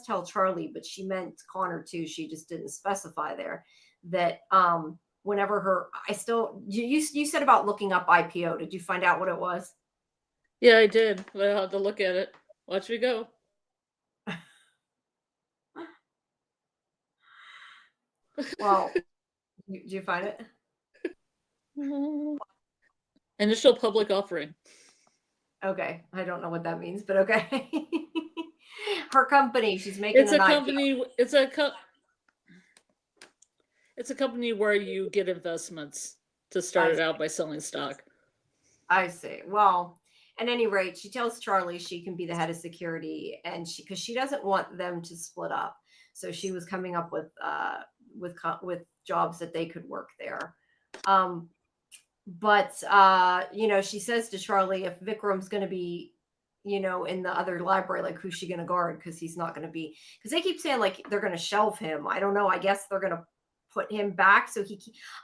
Speaker 1: tell Charlie, but she meant Connor too. She just didn't specify there that whenever you said about looking up IPO. Did you find out what it was?
Speaker 2: Yeah, I did. I'll have to look at it. Watch me go.
Speaker 1: Well, did you find it?
Speaker 2: Initial public offering.
Speaker 1: Okay, I don't know what that means, but okay. Her company, she's making
Speaker 2: it's a company. IPO. It's a company where you get investments to start it out by selling stock.
Speaker 1: I see. Well, at any rate, she tells Charlie she can be the head of security, and because she doesn't want them to split up, so she was coming up with jobs that they could work there. But she says to Charlie, if Vikram's going to be, in the other library, like who's she going to guard? Because he's not going to be. Because they keep saying like they're going to shelve him. I don't know. I guess they're going to put him back. So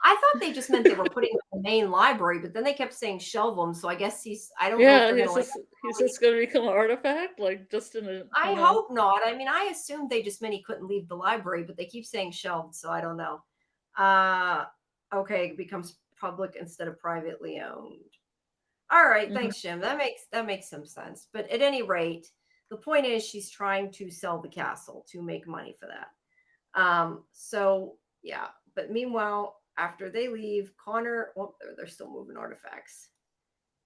Speaker 1: I thought they just meant they were putting him in the main library, but then they kept saying shelve him. So I guess I don't know if they're going to
Speaker 2: he's just going to become an artifact, like just in a.
Speaker 1: I hope not. I mean, I assumed they just meant he couldn't leave the library, but they keep saying shelved, so I don't know. Okay, it becomes public instead of privately owned. All right, thanks, Jim. That makes some sense. But at any rate, the point is she's trying to sell the castle to make money for that. So yeah, but meanwhile, after they leave, Connor, they're still moving artifacts.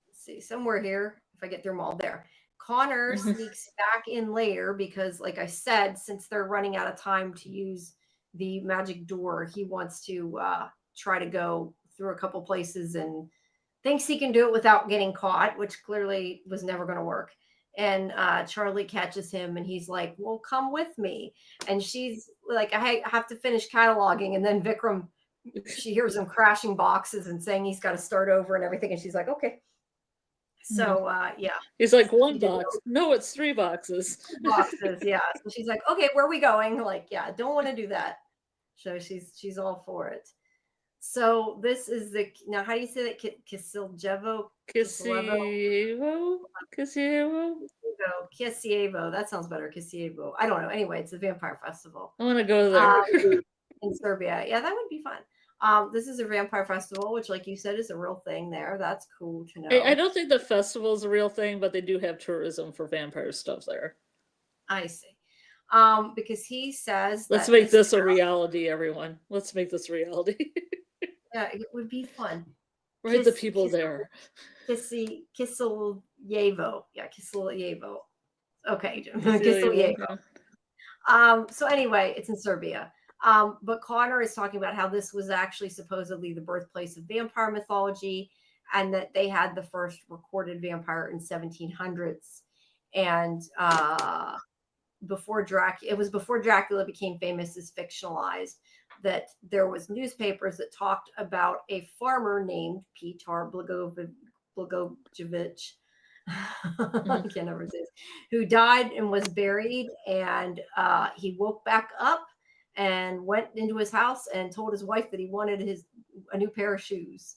Speaker 1: Let's see, somewhere here, if I get through them all there. Connor sneaks back in later because, like I said, since they're running out of time to use the magic door, he wants to try to go through a couple places and thinks he can do it without getting caught, which clearly was never going to work. and Charlie catches him, and he's like, "Well, come with me." And she's like, "I have to finish cataloging," and then Vikram, she hears him crashing boxes and saying he's got to start over and everything, and she's like, "Okay." So yeah,
Speaker 2: he's like,
Speaker 1: he
Speaker 2: one
Speaker 1: didn't
Speaker 2: box. No, it's 3 boxes.
Speaker 1: know boxes. Yeah, so she's like, "Okay, where are we going?" Like, yeah, don't want to do that. So she's all for it. So this is the now. How do you say that? Kisiljevo,
Speaker 2: Kisievo? Kisievo?
Speaker 1: Kisievo. That sounds better. Kisievo. I don't know. Anyway, it's a vampire festival.
Speaker 2: I want to go there.
Speaker 1: In Serbia. Yeah, that would be fun. This is a vampire festival, which, like you said, is a real thing there. That's cool to know.
Speaker 2: I don't think the festival is a real thing, but they do have tourism for vampire stuff there.
Speaker 1: I see. Because he says
Speaker 2: Let's
Speaker 1: that
Speaker 2: make this a reality, everyone. Let's make this reality.
Speaker 1: yeah, it would be fun.
Speaker 2: Right, the people there.
Speaker 1: Kisilyevo. Yeah, Kisilyevo. Okay,
Speaker 2: Kisievo.
Speaker 1: Kisilyevo. So anyway, it's in Serbia. But Connor is talking about how this was actually supposedly the birthplace of vampire mythology, and that they had the first recorded vampire in 1700s. And it was before Dracula became famous as fictionalized, that there was newspapers that talked about a farmer named Petar Blagojevic. I can't ever say this, who died and was buried, and he woke back up and went into his house and told his wife that he wanted a new pair of shoes,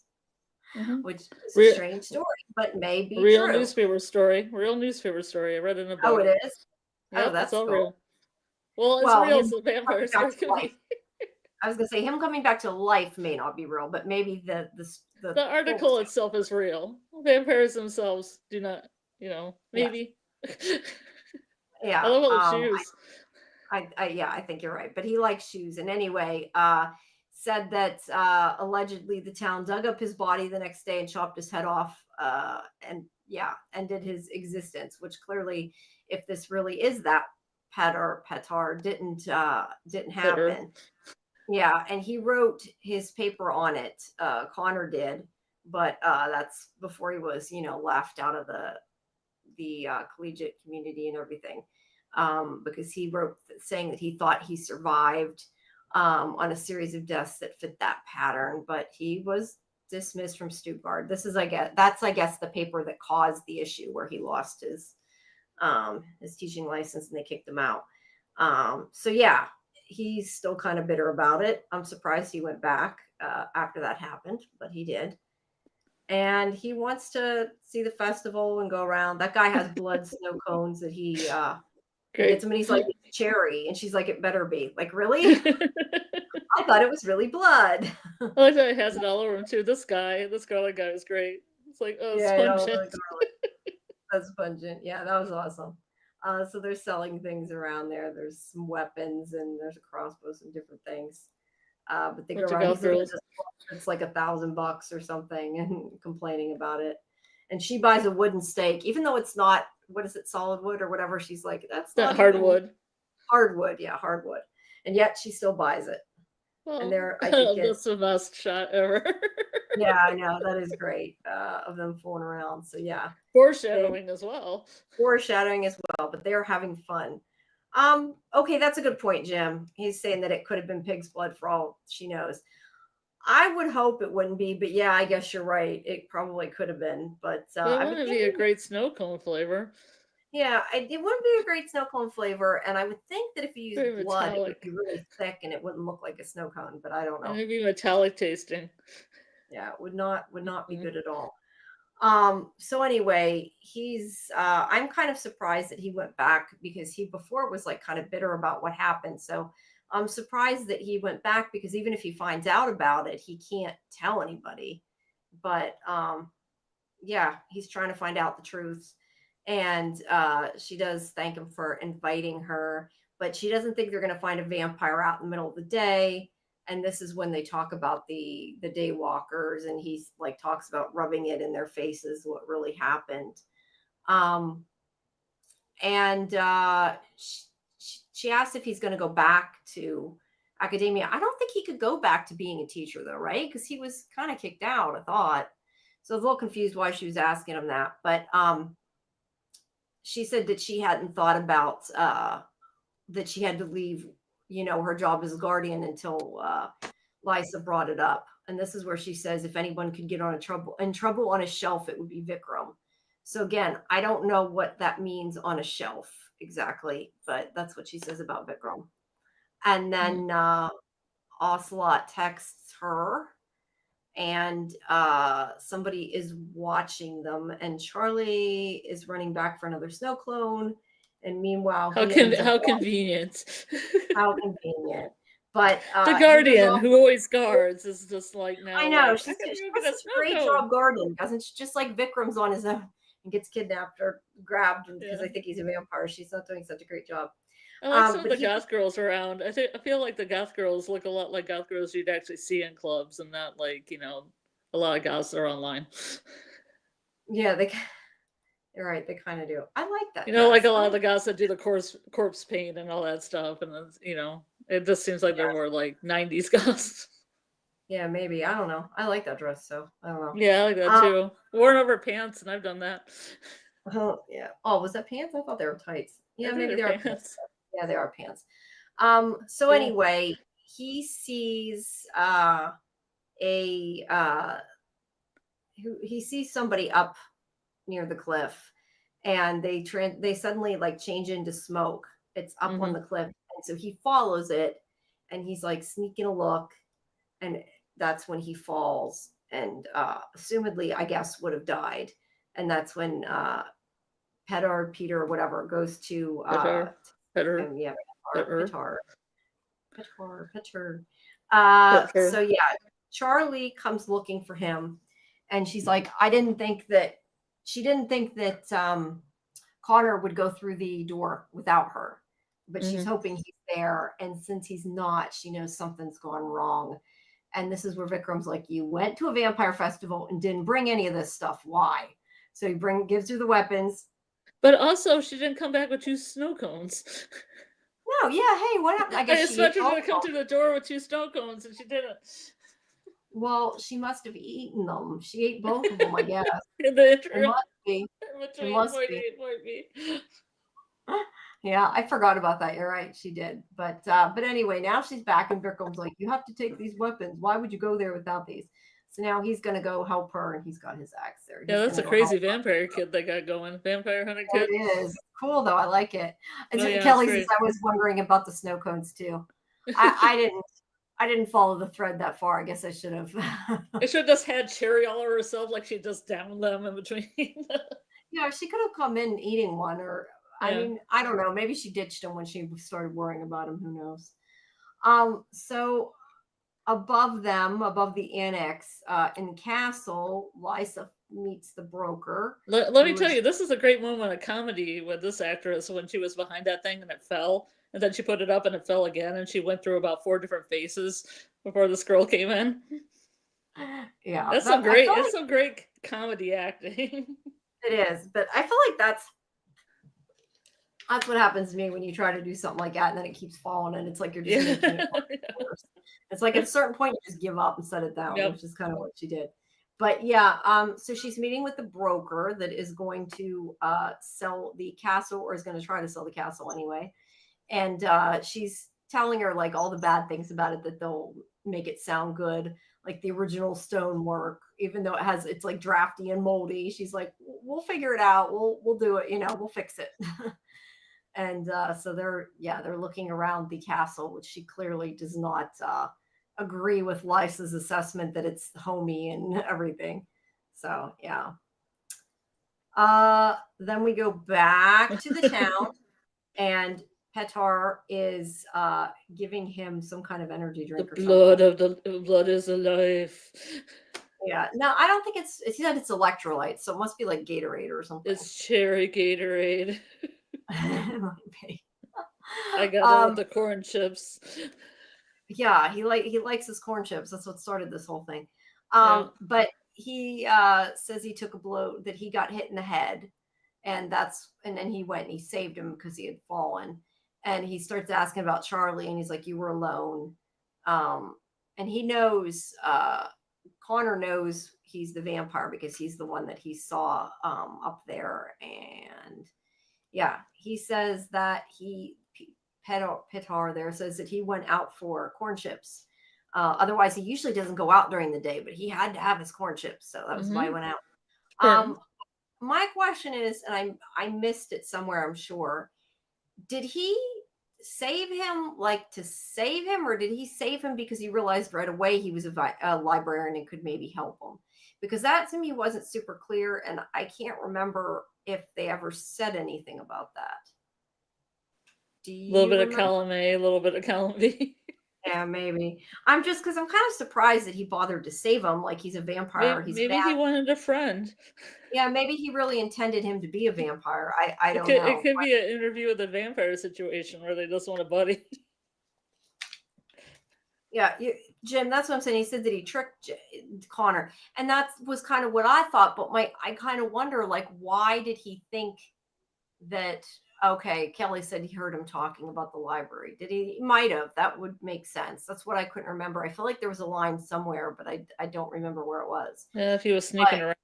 Speaker 1: which is a strange story, but maybe
Speaker 2: real
Speaker 1: true.
Speaker 2: newspaper story. Real newspaper story. I read in a book.
Speaker 1: Oh, it is.
Speaker 2: Yep,
Speaker 1: oh, that's
Speaker 2: all
Speaker 1: cool.
Speaker 2: Real. Well, it's real as a vampire story can be.
Speaker 1: I was gonna say him coming back to life may not be real, but maybe the
Speaker 2: article itself is real. Vampires themselves do not, maybe.
Speaker 1: Yeah.
Speaker 2: I love shoes.
Speaker 1: I think you're right, but he likes shoes. And anyway, said that allegedly the town dug up his body the next day and chopped his head off, and ended his existence. Which clearly, if this really is that Petar didn't happen. Yeah, and he wrote his paper on it. Connor did, but that's before he was, laughed out of the collegiate community and everything, because he wrote saying that he thought he survived on a series of deaths that fit that pattern, but he was dismissed from Stuttgart. This is, I guess, the paper that caused the issue where he lost his teaching license and they kicked him out. So yeah, he's still kind of bitter about it. I'm surprised he went back after that happened, but he did. And he wants to see the festival and go around. That guy has blood snow cones that he gets him, and he's like, "It's cherry," and she's like, "It better be." Like, really? I thought it was really blood.
Speaker 2: I like that he has it all over him too. This Scarlet guy is great. It's like, oh, it's pungent.
Speaker 1: That's pungent. Yeah, that was awesome. So they're selling things around there. There's some weapons and there's a crossbow, some different things. But they go around. It's like $1,000 or something, and complaining about it. And she buys a wooden stake, even though it's not. What is it? Solid wood or whatever. She's like, that's not
Speaker 2: hardwood.
Speaker 1: Hardwood, yeah, hardwood. And yet she still buys it.
Speaker 2: Well, and that's the best shot ever.
Speaker 1: Yeah, I know, that is great of them fooling around. So yeah,
Speaker 2: foreshadowing as well.
Speaker 1: But they're having fun. Okay, that's a good point, Jim. He's saying that it could have been pig's blood for all she knows. I would hope it wouldn't be, but yeah, I guess you're right. It probably could have been, but
Speaker 2: it wouldn't be a great snow cone flavor.
Speaker 1: Yeah, it wouldn't be a great snow cone flavor, and I would think that if you use blood, it would be really thick and it wouldn't look like a snow cone. But I don't know.
Speaker 2: It would be metallic tasting.
Speaker 1: Yeah, it would not be good at all. So anyway, I'm kind of surprised that he went back, because he before was like kind of bitter about what happened. So I'm surprised that he went back, because even if he finds out about it, he can't tell anybody. But yeah, he's trying to find out the truth. And she does thank him for inviting her, but she doesn't think they're going to find a vampire out in the middle of the day. And this is when they talk about the daywalkers, and he's like talks about rubbing it in their faces what really happened. And she asked if he's going to go back to academia. I don't think he could go back to being a teacher though, right? Because he was kind of kicked out, I thought. So I was a little confused why she was asking him that. But she said that she hadn't thought about that she had to leave, her job as a guardian until Lysa brought it up. And this is where she says if anyone could get in trouble on a shelf, it would be Vikram. So again, I don't know what that means on a shelf exactly, but that's what she says about Vikram. And then Ocelot texts her, and somebody is watching them, and Charlie is running back for another snow clone. And meanwhile,
Speaker 2: How convenient.
Speaker 1: How convenient. But
Speaker 2: the guardian who always guards is just like now.
Speaker 1: I know,
Speaker 2: like,
Speaker 1: she does such a great job guarding, doesn't she? Just like Vikram's on his own and gets kidnapped or grabbed because I think he's a vampire. She's not doing such a great job.
Speaker 2: I like some of the goth girls around. I feel like the goth girls look a lot like goth girls you'd actually see in clubs, and not like a lot of goths are online.
Speaker 1: Yeah, you're right. They kind of do. I like that.
Speaker 2: Like a lot of the goths that do the corpse paint and all that stuff, and it just seems like they're more like 90s goths.
Speaker 1: Yeah, maybe. I don't know. I like that dress, so I don't know.
Speaker 2: Yeah, I like that too. Worn over pants, and I've done that.
Speaker 1: Oh, yeah. Oh, was that pants? I thought they were tights. Yeah, maybe they are pants. Yeah, they are pants. So anyway, he sees he sees somebody up near the cliff, and they suddenly like change into smoke. It's up on the cliff, and so he follows it, and he's like sneaking a look, and that's when he falls, and assumedly, I guess, would have died. And that's when Peter, whatever, goes to Peter. So yeah, Charlie comes looking for him, and she's like, she didn't think that Connor would go through the door without her, but she's hoping he's there. And since he's not, she knows something's gone wrong. And this is where Vikram's like, you went to a vampire festival and didn't bring any of this stuff. Why? So he gives her the weapons.
Speaker 2: But also, she didn't come back with 2 snow cones.
Speaker 1: No, yeah, hey, what happened? I guess
Speaker 2: she expected her to come through the door with 2 snow cones, and she didn't.
Speaker 1: Well, she must have eaten them. She ate both of them, I guess.
Speaker 2: In the interim.
Speaker 1: It must be.
Speaker 2: It must be.
Speaker 1: Yeah, I forgot about that. You're right, she did. But anyway, now she's back, and Vikram's like, you have to take these weapons. Why would you go there without these? So now he's going to go help her, and he's got his axe there.
Speaker 2: Yeah, that's a crazy vampire kid they got going. Vampire hunter kid.
Speaker 1: It is. Cool, though. I like it. Kelly says, I was wondering about the snow cones, too. I didn't follow the thread that far. I guess I should have.
Speaker 2: I should have just had Cherry all over herself, like she just downed them in between.
Speaker 1: Yeah, she could have come in eating one, or I mean, I don't know. Maybe she ditched him when she started worrying about him. Who knows? So above the annex in Castle, Lysa meets the broker.
Speaker 2: Let me tell you, this is a great moment of comedy with this actress when she was behind that thing and it fell, and then she put it up and it fell again, and she went through about 4 different faces before this girl came in.
Speaker 1: Yeah,
Speaker 2: that's some great comedy acting.
Speaker 1: It is, but I feel like that's what happens to me when you try to do something like that, and then it keeps falling, and it's like you're just making it worse. It's like at a certain point you just give up and set it down, which is kind of what she did. But yeah, so she's meeting with the broker that is going to sell the castle, or is going to try to sell the castle anyway. And she's telling her like all the bad things about it, that they'll make it sound good, like the original stonework, even though it's like drafty and moldy. She's like, we'll figure it out. We'll do it. We'll fix it. And so they're looking around the castle, which she clearly does not agree with Lysa's assessment that it's homey and everything. So yeah. Then we go back to the town, and Petar is giving him some kind of energy drink.
Speaker 2: The blood is alive.
Speaker 1: Yeah. No, I don't think he said it's electrolytes, so it must be like Gatorade or something.
Speaker 2: It's cherry Gatorade. I got it with the corn chips.
Speaker 1: Yeah, he likes his corn chips. That's what started this whole thing. But he says he took a blow, that he got hit in the head, and then he went and he saved him because he had fallen. And he starts asking about Charlie, and he's like, you were alone. And he knows, Connor knows he's the vampire because he's the one that he saw up there. And Yeah, he says that Petar there says that he went out for corn chips. Otherwise, he usually doesn't go out during the day, but he had to have his corn chips, so that was why he went out.
Speaker 2: Important.
Speaker 1: My question is, and I missed it somewhere, I'm sure. Did he save him like to save him, or did he save him because he realized right away he was a librarian and could maybe help him? Because that to me wasn't super clear, and I can't remember if they ever said anything about that. Do
Speaker 2: A little
Speaker 1: you
Speaker 2: bit of
Speaker 1: remember?
Speaker 2: column A, a little bit of column B.
Speaker 1: Yeah, maybe. I'm just because I'm kind of surprised that he bothered to save him. Like he's a vampire. He's
Speaker 2: Maybe
Speaker 1: bad.
Speaker 2: he wanted a friend.
Speaker 1: Yeah, maybe he really intended him to be a vampire. I don't
Speaker 2: It
Speaker 1: know.
Speaker 2: could be an interview with a vampire situation where they just want a buddy.
Speaker 1: Yeah, Jim, that's what I'm saying. He said that he tricked Connor, and that was kind of what I thought. But I kind of wonder, like, why did he think that? Okay, Kelly said he heard him talking about the library. Did he? He might have. That would make sense. That's what I couldn't remember. I feel like there was a line somewhere, but I don't remember where it was.
Speaker 2: Yeah, if he was
Speaker 1: But
Speaker 2: sneaking around.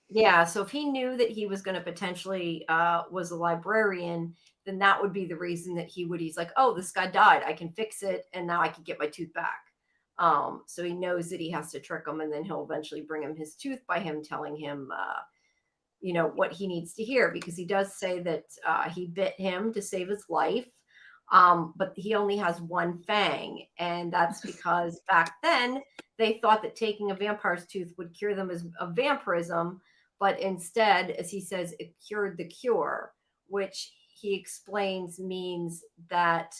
Speaker 1: yeah, so if he knew that he was going to potentially was a librarian, then that would be the reason that he's like, oh, this guy died, I can fix it, and now I can get my tooth back. So he knows that he has to trick him, and then he'll eventually bring him his tooth by him telling him what he needs to hear, because he does say that he bit him to save his life. But he only has one fang, and that's because back then they thought that taking a vampire's tooth would cure them of vampirism, but instead, as he says, it cured the cure, which he explains means that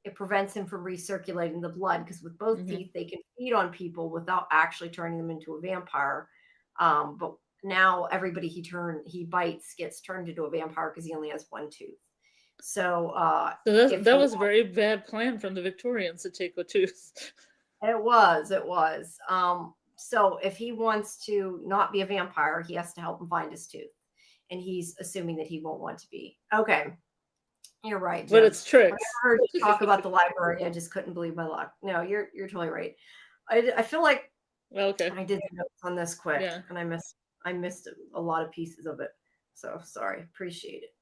Speaker 1: it prevents him from recirculating the blood, because with both teeth they can feed on people without actually turning them into a vampire. But now everybody he bites gets turned into a vampire because he only has one tooth. So
Speaker 2: So that was a very bad plan from the Victorians to take a tooth.
Speaker 1: It was. So if he wants to not be a vampire, he has to help him find his tooth. And he's assuming that he won't want to be. Okay. You're right, Jim.
Speaker 2: But it's tricks.
Speaker 1: When I heard you talk about the library, I just couldn't believe my luck. No, you're totally right. I feel like
Speaker 2: Okay.
Speaker 1: I did the notes on this quick,
Speaker 2: Yeah.
Speaker 1: and I missed a lot of pieces of it. So sorry. Appreciate it.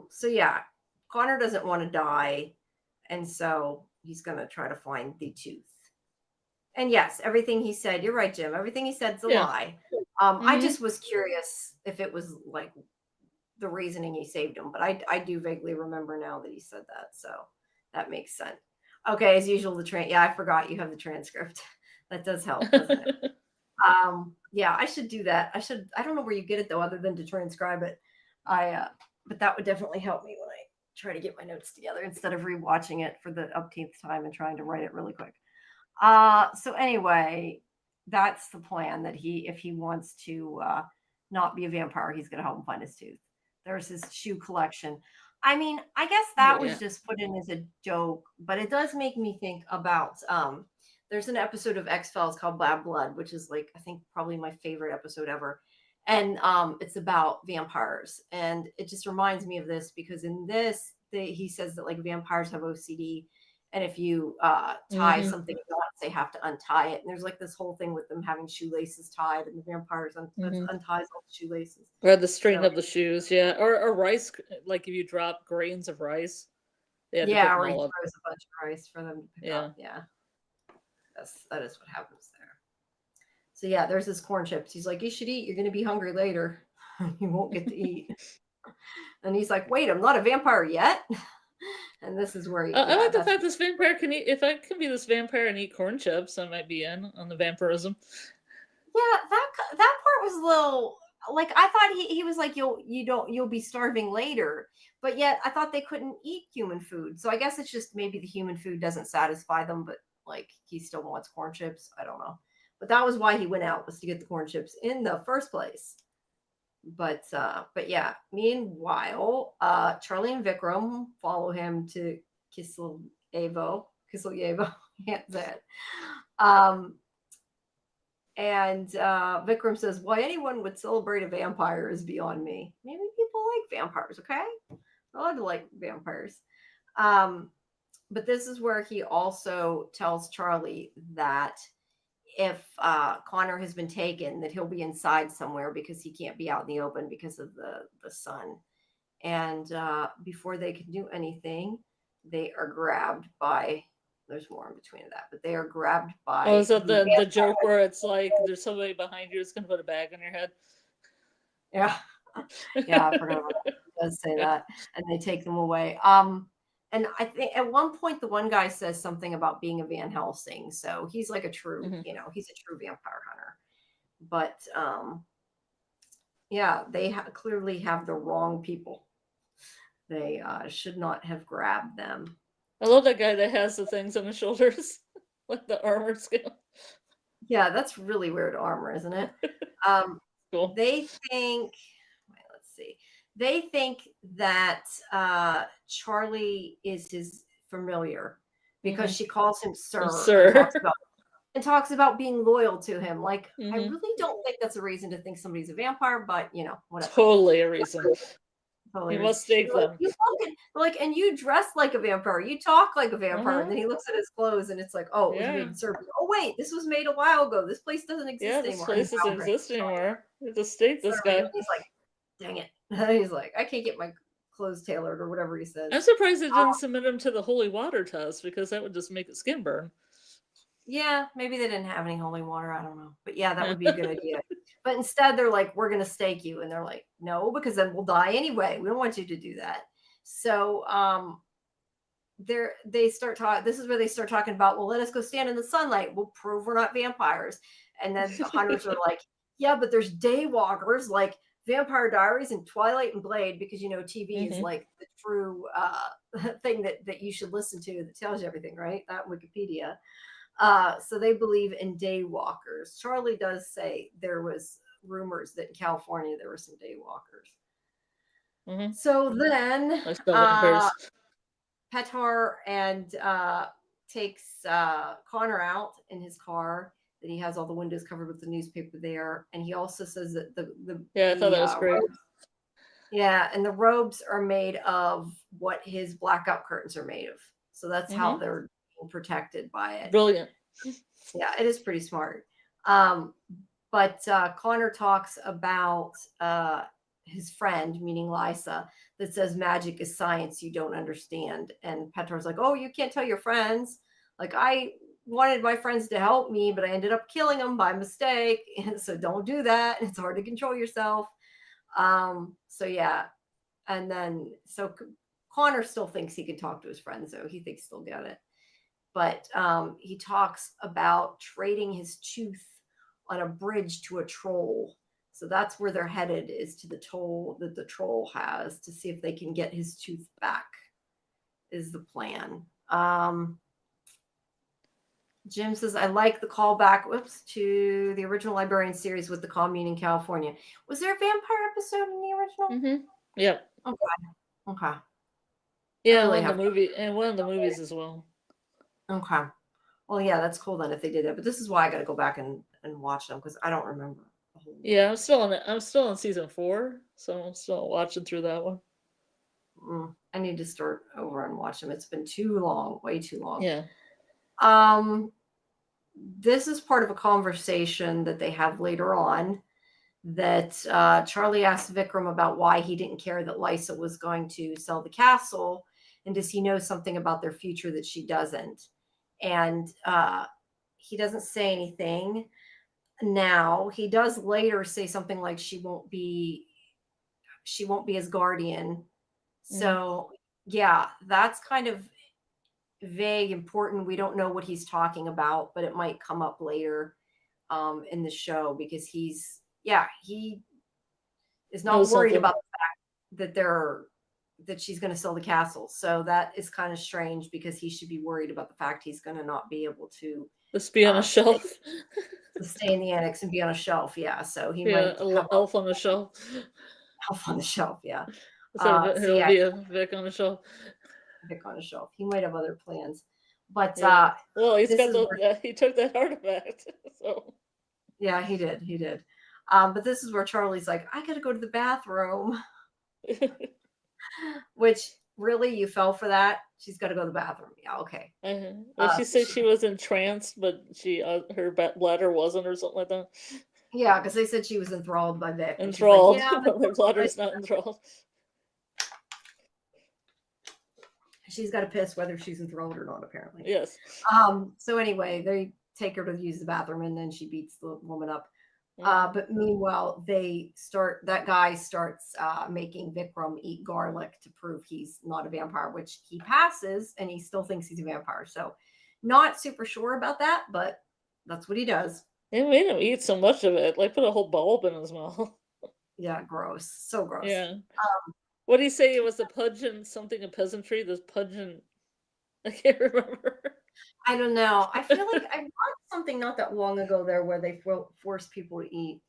Speaker 1: So yeah, Connor doesn't want to die, and so he's gonna try to find the tooth. And yes, everything he said, you're right, Jim. Everything he said's a lie. I just was curious if it was like the reasoning he saved him, but I do vaguely remember now that he said that, so that makes sense. Okay, as usual, yeah, I forgot you have the transcript. That does help, doesn't it? Yeah, I should do that. I don't know where you get it though, other than to transcribe it. But that would definitely help me when I try to get my notes together instead of rewatching it for the upteenth time and trying to write it really quick. So anyway, that's the plan, that if he wants to not be a vampire, he's going to help him find his tooth. There's his shoe collection. I mean, I guess that was just put in as a joke, but it does make me think about there's an episode of X-Files called Bad Blood, which is like, I think probably my favorite episode ever. And it's about vampires. And it just reminds me of this because in this, he says that like vampires have OCD. And if you tie something knots, they have to untie it. And there's like this whole thing with them having shoelaces tied, and the vampires unties all the shoelaces.
Speaker 2: Or the string of the shoes, yeah. Or rice, like if you drop grains of rice.
Speaker 1: Or he throws a bunch of rice for them to pick up. Yeah. That is what happens there. So yeah, there's his corn chips. He's like, you should eat. You're going to be hungry later. You won't get to eat. And he's like, wait, I'm not a vampire yet. And this is where
Speaker 2: I like the fact this vampire can eat. If I can be this vampire and eat corn chips, I might be in on the vampirism.
Speaker 1: Yeah, that part was a little like, I thought he was like, you'll be starving later, but yet I thought they couldn't eat human food. So I guess it's just maybe the human food doesn't satisfy them, but like he still wants corn chips. I don't know. But that was why he went out, was to get the corn chips in the first place. But yeah, meanwhile, Charlie and Vikram follow him to Kisleyevo. And Vikram says, why anyone would celebrate a vampire is beyond me. Maybe people like vampires, okay? I allowed to like vampires. But this is where he also tells Charlie that if Connor has been taken, that he'll be inside somewhere because he can't be out in the open because of the sun. And before they can do anything, they are grabbed by. There's more in between of that, but they are grabbed
Speaker 2: Oh,
Speaker 1: by
Speaker 2: is that
Speaker 1: the
Speaker 2: the joke where it's like there's somebody behind you who's gonna put a bag on your head?
Speaker 1: Yeah. Yeah, I forgot about that. It does say that. And they take them away. And I think at one point the one guy says something about being a Van Helsing. So he's like a true,
Speaker 2: Mhm.
Speaker 1: he's a true vampire hunter. But yeah, they clearly have the wrong people. They should not have grabbed them.
Speaker 2: I love that guy that has the things on his shoulders, like the armored skin.
Speaker 1: Yeah, that's really weird armor, isn't it?
Speaker 2: Cool.
Speaker 1: They think, let's see, they think that Charlie is his familiar because she calls him sir,
Speaker 2: Sir.
Speaker 1: and talks about being loyal to him. Like, I
Speaker 2: Mhm.
Speaker 1: really don't think that's a reason to think somebody's a vampire, but whatever.
Speaker 2: Totally a reason.
Speaker 1: Totally
Speaker 2: You
Speaker 1: reason.
Speaker 2: must stake them.
Speaker 1: You fucking, like, and you dress like a vampire. You talk like a vampire. And then he looks at his clothes and it's like, oh, it was made in Serbia. Oh, wait, this was made a while ago. This place doesn't exist anymore.
Speaker 2: This place doesn't exist anymore. You have to stake this guy.
Speaker 1: He's like, dang it. He's like, I can't get my clothes tailored or whatever he says.
Speaker 2: I'm surprised they didn't submit him to the holy water test because that would just make his skin burn.
Speaker 1: Yeah, maybe they didn't have any holy water. I don't know. But yeah, that would be a good idea. But instead, they're like, we're going to stake you. And they're like, no, because then we'll die anyway. We don't want you to do that. So they start talking. This is where they start talking about, well, let us go stand in the sunlight. We'll prove we're not vampires. And then the hunters are like, yeah, but there's daywalkers like Vampire Diaries and Twilight and Blade, because TV is like the true thing that you should listen to that tells you everything, right? That Wikipedia. So they believe in daywalkers. Charlie does say there was rumors that in California there were some daywalkers. So then Petar and takes Connor out in his car. That he has all the windows covered with the newspaper there, and he also says that the
Speaker 2: I thought that was great.
Speaker 1: Robes, and the robes are made of what his blackout curtains are made of. So that's how they're protected by it.
Speaker 2: Brilliant.
Speaker 1: Yeah, it is pretty smart. But Connor talks about his friend, meaning Lysa, that says magic is science you don't understand. And Petar's like, oh, you can't tell your friends. Like, I wanted my friends to help me, but I ended up killing them by mistake. And so don't do that. It's hard to control yourself. So yeah. And then, so Connor still thinks he can talk to his friends, though. He thinks he'll get it. But he talks about trading his tooth on a bridge to a troll. So that's where they're headed, is to the toll that the troll has, to see if they can get his tooth back, is the plan. Jim says, I like the callback, to the original Librarian series with the commune in California. Was there a vampire episode in the original?
Speaker 2: Yep.
Speaker 1: Okay.
Speaker 2: Yeah, one of the movies as well.
Speaker 1: Okay. Well, yeah, that's cool then if they did that. But this is why I got to go back and watch them, because I don't remember.
Speaker 2: Yeah, I'm still on season 4, so I'm still watching through that one.
Speaker 1: I need to start over and watch them. It's been too long, way too long.
Speaker 2: Yeah.
Speaker 1: This is part of a conversation that they have later on, that Charlie asked Vikram about why he didn't care that Lysa was going to sell the castle, and does he know something about their future that she doesn't? And he doesn't say anything. Now he does later say something like she won't be his guardian. So yeah, that's kind of vague, important. We don't know what he's talking about, but it might come up later in the show, because he is not worried about the fact that she's going to sell the castle. So that is kind of strange, because he should be worried about the fact he's going to not be able to
Speaker 2: just be on a shelf.
Speaker 1: To stay in the annex and be on a shelf. Yeah. So he
Speaker 2: might have elf on the shelf.
Speaker 1: Elf on the shelf. Yeah.
Speaker 2: He'll be a Vic on the shelf.
Speaker 1: Vic on a shelf. He might have other plans. But
Speaker 2: well, he took that artifact. So
Speaker 1: yeah, he did. But this is where Charlie's like, I gotta go to the bathroom. Which, really, you fell for that? She's got to go to the bathroom. Yeah, okay.
Speaker 2: Well, she said she was entranced, but her bladder wasn't, or something like that.
Speaker 1: Yeah, because they said she was enthralled by Vic.
Speaker 2: Enthralled. Like, yeah, but her bladder's not enthralled.
Speaker 1: she's got to piss whether she's enthralled or not, apparently.
Speaker 2: Yes.
Speaker 1: So anyway, they take her to use the bathroom, and then she beats the woman up.
Speaker 2: Mm.
Speaker 1: But meanwhile, that guy starts making Vikram eat garlic to prove he's not a vampire, which he passes, and he still thinks he's a vampire. So not super sure about that, but that's what he does.
Speaker 2: They made him eat so much of it, like put a whole bulb in his mouth.
Speaker 1: Yeah, gross. So gross.
Speaker 2: Yeah. What did he say? It was the pungent something of peasantry? This pungent, I can't remember.
Speaker 1: I don't know. I feel like I watched something not that long ago there where they forced people to eat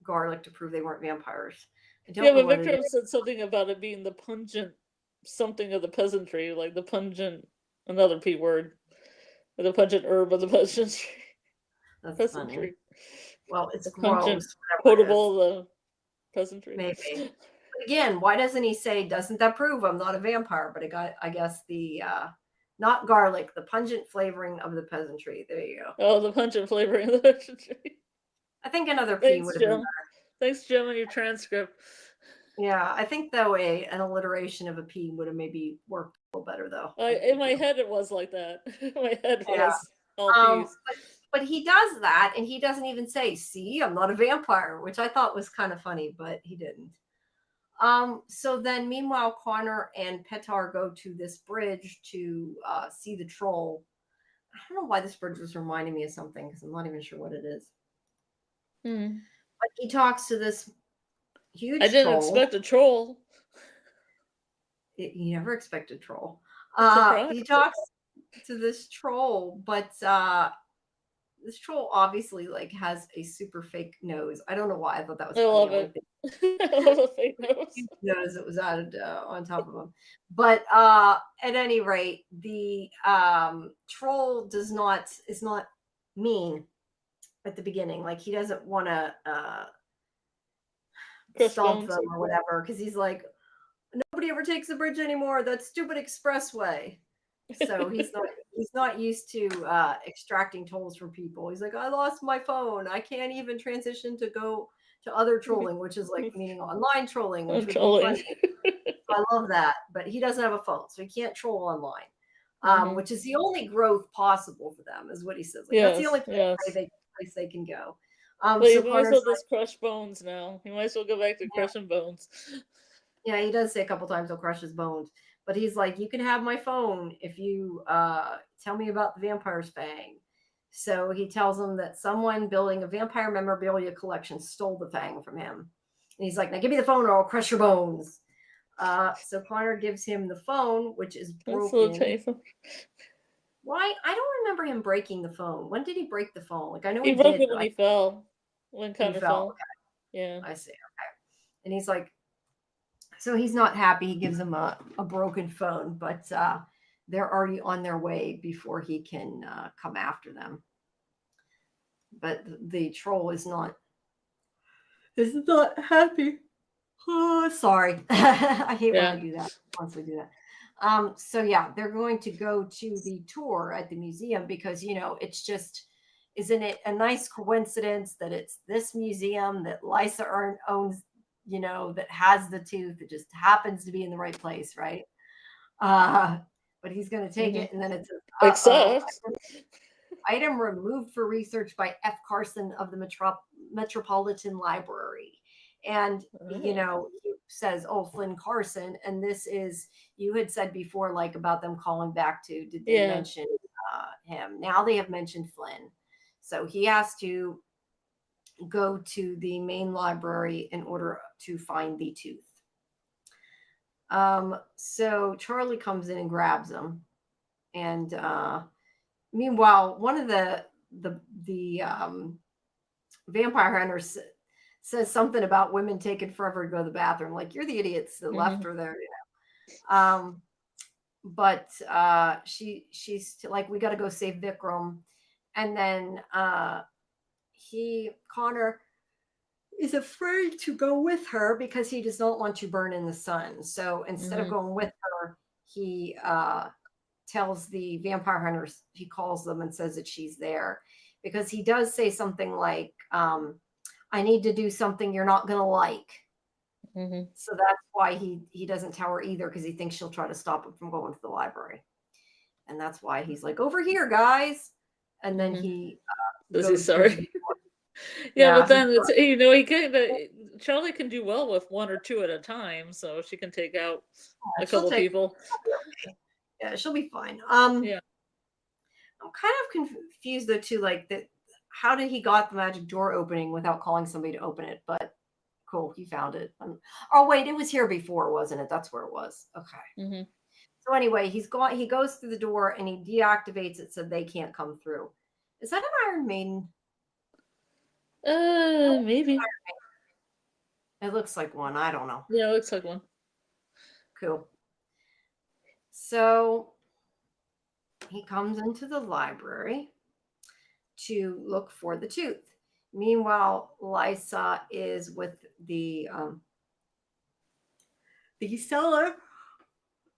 Speaker 1: garlic to prove they weren't vampires. I don't
Speaker 2: Yeah,
Speaker 1: know
Speaker 2: but
Speaker 1: what it
Speaker 2: Vikram
Speaker 1: is.
Speaker 2: said something about it being the pungent something of the peasantry, like the pungent, another P word, or the pungent herb of the peasantry.
Speaker 1: That's funny.
Speaker 2: Peasantry.
Speaker 1: Well, it's
Speaker 2: The
Speaker 1: gross,
Speaker 2: pungent,
Speaker 1: whatever it is.
Speaker 2: potable, the peasantry.
Speaker 1: Maybe. But again, why doesn't he say, doesn't that prove I'm not a vampire? But I guess the not garlic, the pungent flavoring of the peasantry. There you go.
Speaker 2: Oh, the pungent flavoring of the peasantry.
Speaker 1: I think another P
Speaker 2: Thanks,
Speaker 1: would have been
Speaker 2: Jim.
Speaker 1: better.
Speaker 2: Thanks, Jim, on your transcript.
Speaker 1: Yeah, I think though an alliteration of a P would have maybe worked a little better though.
Speaker 2: In my head, it was like that. My head was all P's.
Speaker 1: But he does that, and he doesn't even say, "See, I'm not a vampire," which I thought was kind of funny, but he didn't. So then, meanwhile, Connor and Petar go to this bridge to see the troll. I don't know why this bridge was reminding me of something because I'm not even sure what it is. But he talks to this huge troll.
Speaker 2: I didn't expect a troll.
Speaker 1: You never expect a troll.
Speaker 2: Surprise.
Speaker 1: He talks to this troll, but this troll obviously like has a super fake nose. I don't know why. I thought that was funny.
Speaker 2: I love it. I love the fake nose.
Speaker 1: Nose that was added on top of him. But at any rate, the troll is not mean at the beginning. Like he doesn't want to stomp them or whatever because he's like, nobody ever takes the bridge anymore. That stupid expressway. So he's not used to extracting tolls from people. He's like, I lost my phone. I can't even transition to go to other trolling, which is like meaning online trolling, which would be funny. I love that. But he doesn't have a phone, so he can't troll online, which is the only growth possible for them, is what he says. Like, that's the only place they can go.
Speaker 2: But you might as well just crush bones now. You might as well go back to crushing bones.
Speaker 1: Yeah, he does say a couple times he'll crush his bones. But he's like, you can have my phone if you tell me about the vampire's fang. So he tells them that someone building a vampire memorabilia collection stole the fang from him. And he's like, now give me the phone or I'll crush your bones. So Connor gives him the phone, which is broken. Why? I don't remember him breaking the phone. When did he break the phone? Like I know he
Speaker 2: broke
Speaker 1: did,
Speaker 2: it when he fell. When Connor fell.
Speaker 1: Okay.
Speaker 2: Yeah.
Speaker 1: I see. Okay. And he's like, so he's not happy. He gives him a broken phone, but they're already on their way before he can come after them. But the troll is not happy. Oh, sorry. I hate when I do that. Once we do that. So yeah, they're going to go to the tour at the museum because, it's just, isn't it a nice coincidence that it's this museum that Lysa owns, that has the tooth. It just happens to be in the right place, right? But he's going to take it, and then it's item removed for research by F. Carson of the Metropolitan Library. And, he says, oh, Flynn Carson. And this is, you had said before, like about them calling back to, did they mention him? Now they have mentioned Flynn. So he has to go to the main library in order to find the tooth. So Charlie comes in and grabs him. And meanwhile, one of the vampire hunters says something about women taking forever to go to the bathroom. Like, you're the idiots that left her there, But she's like, we got to go save Vikram. And then Connor is afraid to go with her because he does not want to burn in the sun. So instead of going with her, he tells the vampire hunters, he calls them and says that she's there, because he does say something like, I need to do something you're not going to like. So that's why he doesn't tell her either, because he thinks she'll try to stop him from going to the library. And that's why he's like, over here, guys. And then he
Speaker 2: Does he
Speaker 1: goes
Speaker 2: sorry? Yeah, but then it's, he kind of, Charlie can do well with one or two at a time, so she can take out a couple people.
Speaker 1: Yeah, she'll be fine.
Speaker 2: Yeah.
Speaker 1: I'm kind of confused though too, like that. How did he got the magic door opening without calling somebody to open it? But cool, he found it. Oh wait, it was here before, wasn't it? That's where it was. Okay. So anyway, he's gone. He goes through the door and he deactivates it so they can't come through. Is that an Iron Maiden?
Speaker 2: Maybe.
Speaker 1: It looks like one. I don't know.
Speaker 2: Yeah, it looks like one.
Speaker 1: Cool. So he comes into the library to look for the tooth. Meanwhile, Lysa is with the seller.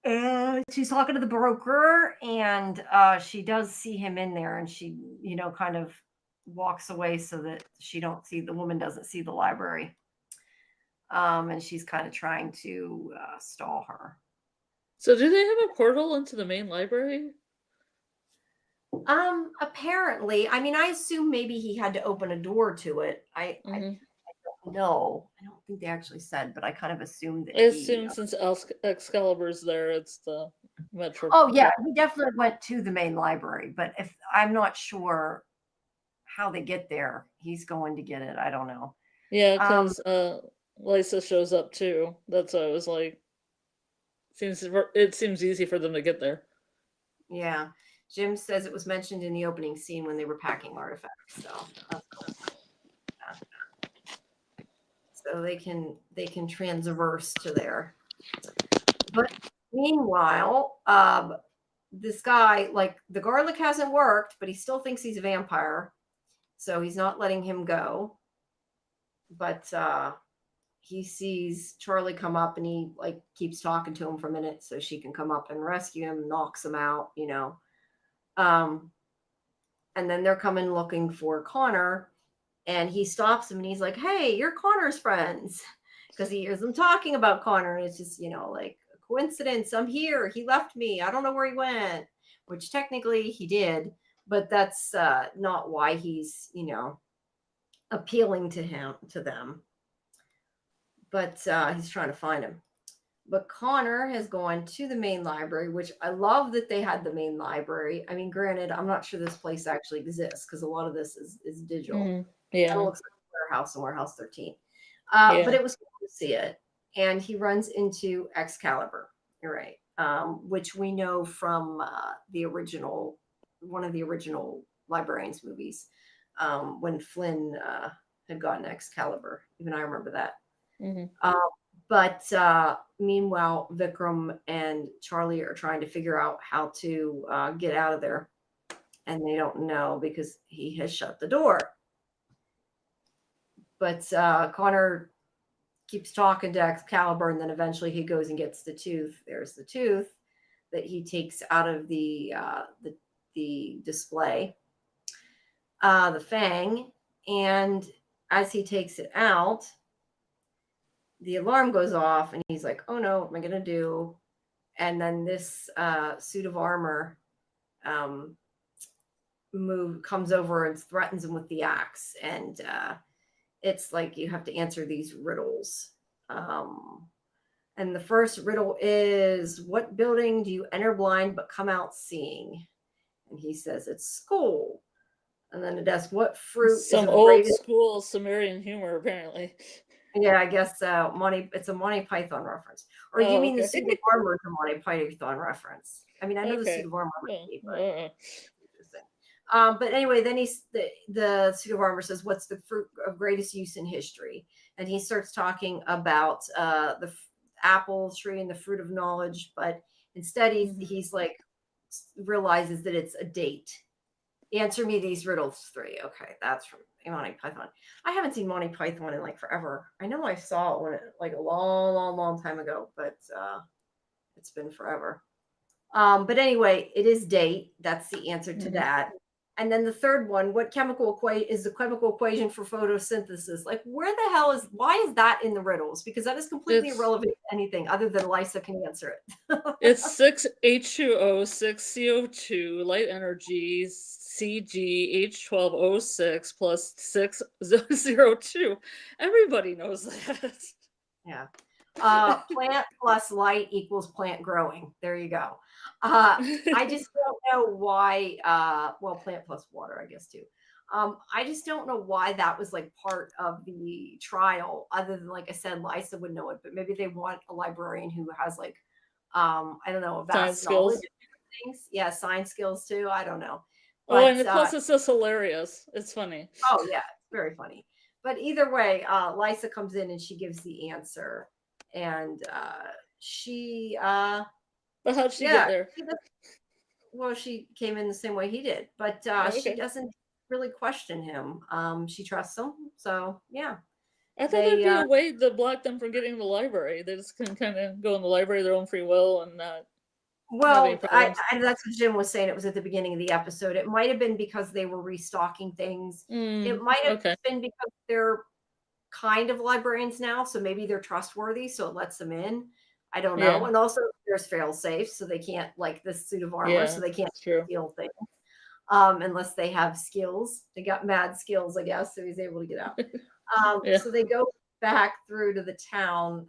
Speaker 1: And she's talking to the broker, and she does see him in there, and she, kind of walks away so that the woman doesn't see the library. And she's kind of trying to stall her.
Speaker 2: So do they have a portal into the main library?
Speaker 1: Apparently, I mean, I assume maybe he had to open a door to it. I don't know. I don't think they actually said, but I kind of assumed that.
Speaker 2: I assume since Excalibur's there, it's the metro.
Speaker 1: Oh yeah, he definitely went to the main library, but if I'm not sure how they get there, he's going to get it. I don't know.
Speaker 2: Yeah, because Lysa shows up too. That's why I was like, it seems easy for them to get there.
Speaker 1: Yeah. Jim says it was mentioned in the opening scene when they were packing artifacts. So they can transverse to there. But meanwhile, this guy, like, the garlic hasn't worked, but he still thinks he's a vampire. So he's not letting him go. But he sees Charlie come up, and he keeps talking to him for a minute so she can come up and rescue him, knocks him out, and then they're coming looking for Connor, and he stops him and he's like, hey, you're Connor's friends, because he hears them talking about Connor, and it's just, like a coincidence. I'm here. He left me. I don't know where he went, which technically he did, but that's not why he's, appealing to them. But he's trying to find him. But Connor has gone to the main library, which I love that they had the main library. I mean, granted, I'm not sure this place actually exists because a lot of this is digital.
Speaker 2: Yeah.
Speaker 1: It looks like Warehouse and Warehouse 13. But it was cool to see it. And he runs into Excalibur. You're right. Which we know from one of the original Librarians movies, when Flynn had gotten Excalibur. Even I remember that. But meanwhile, Vikram and Charlie are trying to figure out how to get out of there. And they don't know because he has shut the door. But Connor keeps talking to Excalibur, and then eventually he goes and gets the tooth. There's the tooth that he takes out of the display, the fang. And as he takes it out, the alarm goes off, and he's like, oh no, what am I going to do? And then this suit of armor comes over and threatens him with the axe. And it's like you have to answer these riddles. And the first riddle is, what building do you enter blind but come out seeing? And he says, it's school. And then it asks, what fruit
Speaker 2: Some
Speaker 1: is
Speaker 2: old school Sumerian humor, apparently.
Speaker 1: Yeah, I guess it's a Monty Python reference. Or do you mean the suit of armor is a Monty Python reference? I mean, I know the suit of armor might be, but but anyway, then the suit of armor says, what's the fruit of greatest use in history? And he starts talking about the apple tree and the fruit of knowledge, but instead he's like realizes that it's a date. Answer me these riddles 3. Okay, that's from Monty Python. I haven't seen Monty Python in forever. I know I saw it when a long time ago, but it's been forever. But anyway, it is date. That's the answer to that. And then the third one, what chemical equate is the chemical equation for photosynthesis? Like, where the hell why is that in the riddles? Because that is completely
Speaker 2: It's
Speaker 1: irrelevant to anything other than Lysa can answer it.
Speaker 2: it's 6H2O, 6CO2, light energy, CgH12O6 plus 602. Everybody knows that.
Speaker 1: Yeah. Plant plus light equals plant growing. There you go. I just don't know why. Well, plant plus water, I guess, too. I just don't know why that was like part of the trial, other than, like I said, Lysa would know it, but maybe they want a librarian who has like, I don't know, a
Speaker 2: Science
Speaker 1: vast knowledge
Speaker 2: skills.
Speaker 1: of different things. Yeah, science skills too. I don't know.
Speaker 2: Oh,
Speaker 1: But
Speaker 2: and plus it's just hilarious. It's funny.
Speaker 1: oh yeah, it's very funny. But either way, Lysa comes in and she gives the answer, and she
Speaker 2: But how'd she
Speaker 1: yeah,
Speaker 2: get there?
Speaker 1: well, she came in the same way he did, but
Speaker 2: Oh,
Speaker 1: she
Speaker 2: okay.
Speaker 1: doesn't really question him. She trusts him, so yeah.
Speaker 2: I thought there'd
Speaker 1: They
Speaker 2: be a way to block them from getting in the library. They just can kind of go in the library of their own free will and not have any
Speaker 1: well,
Speaker 2: problems.
Speaker 1: that's what Jim was saying. It was at the beginning of the episode. It might have been because they were restocking things. It might have
Speaker 2: Okay.
Speaker 1: been because they're kind of librarians now, so maybe they're trustworthy, so it lets them in. I don't know.
Speaker 2: Yeah.
Speaker 1: And also, there's fail safe, so they can't, like this suit of armor,
Speaker 2: Yeah.
Speaker 1: so they can't
Speaker 2: It's true.
Speaker 1: steal things unless they have skills. They got mad skills, I guess, so he's able to get out.
Speaker 2: Yeah.
Speaker 1: So they go back through to the town,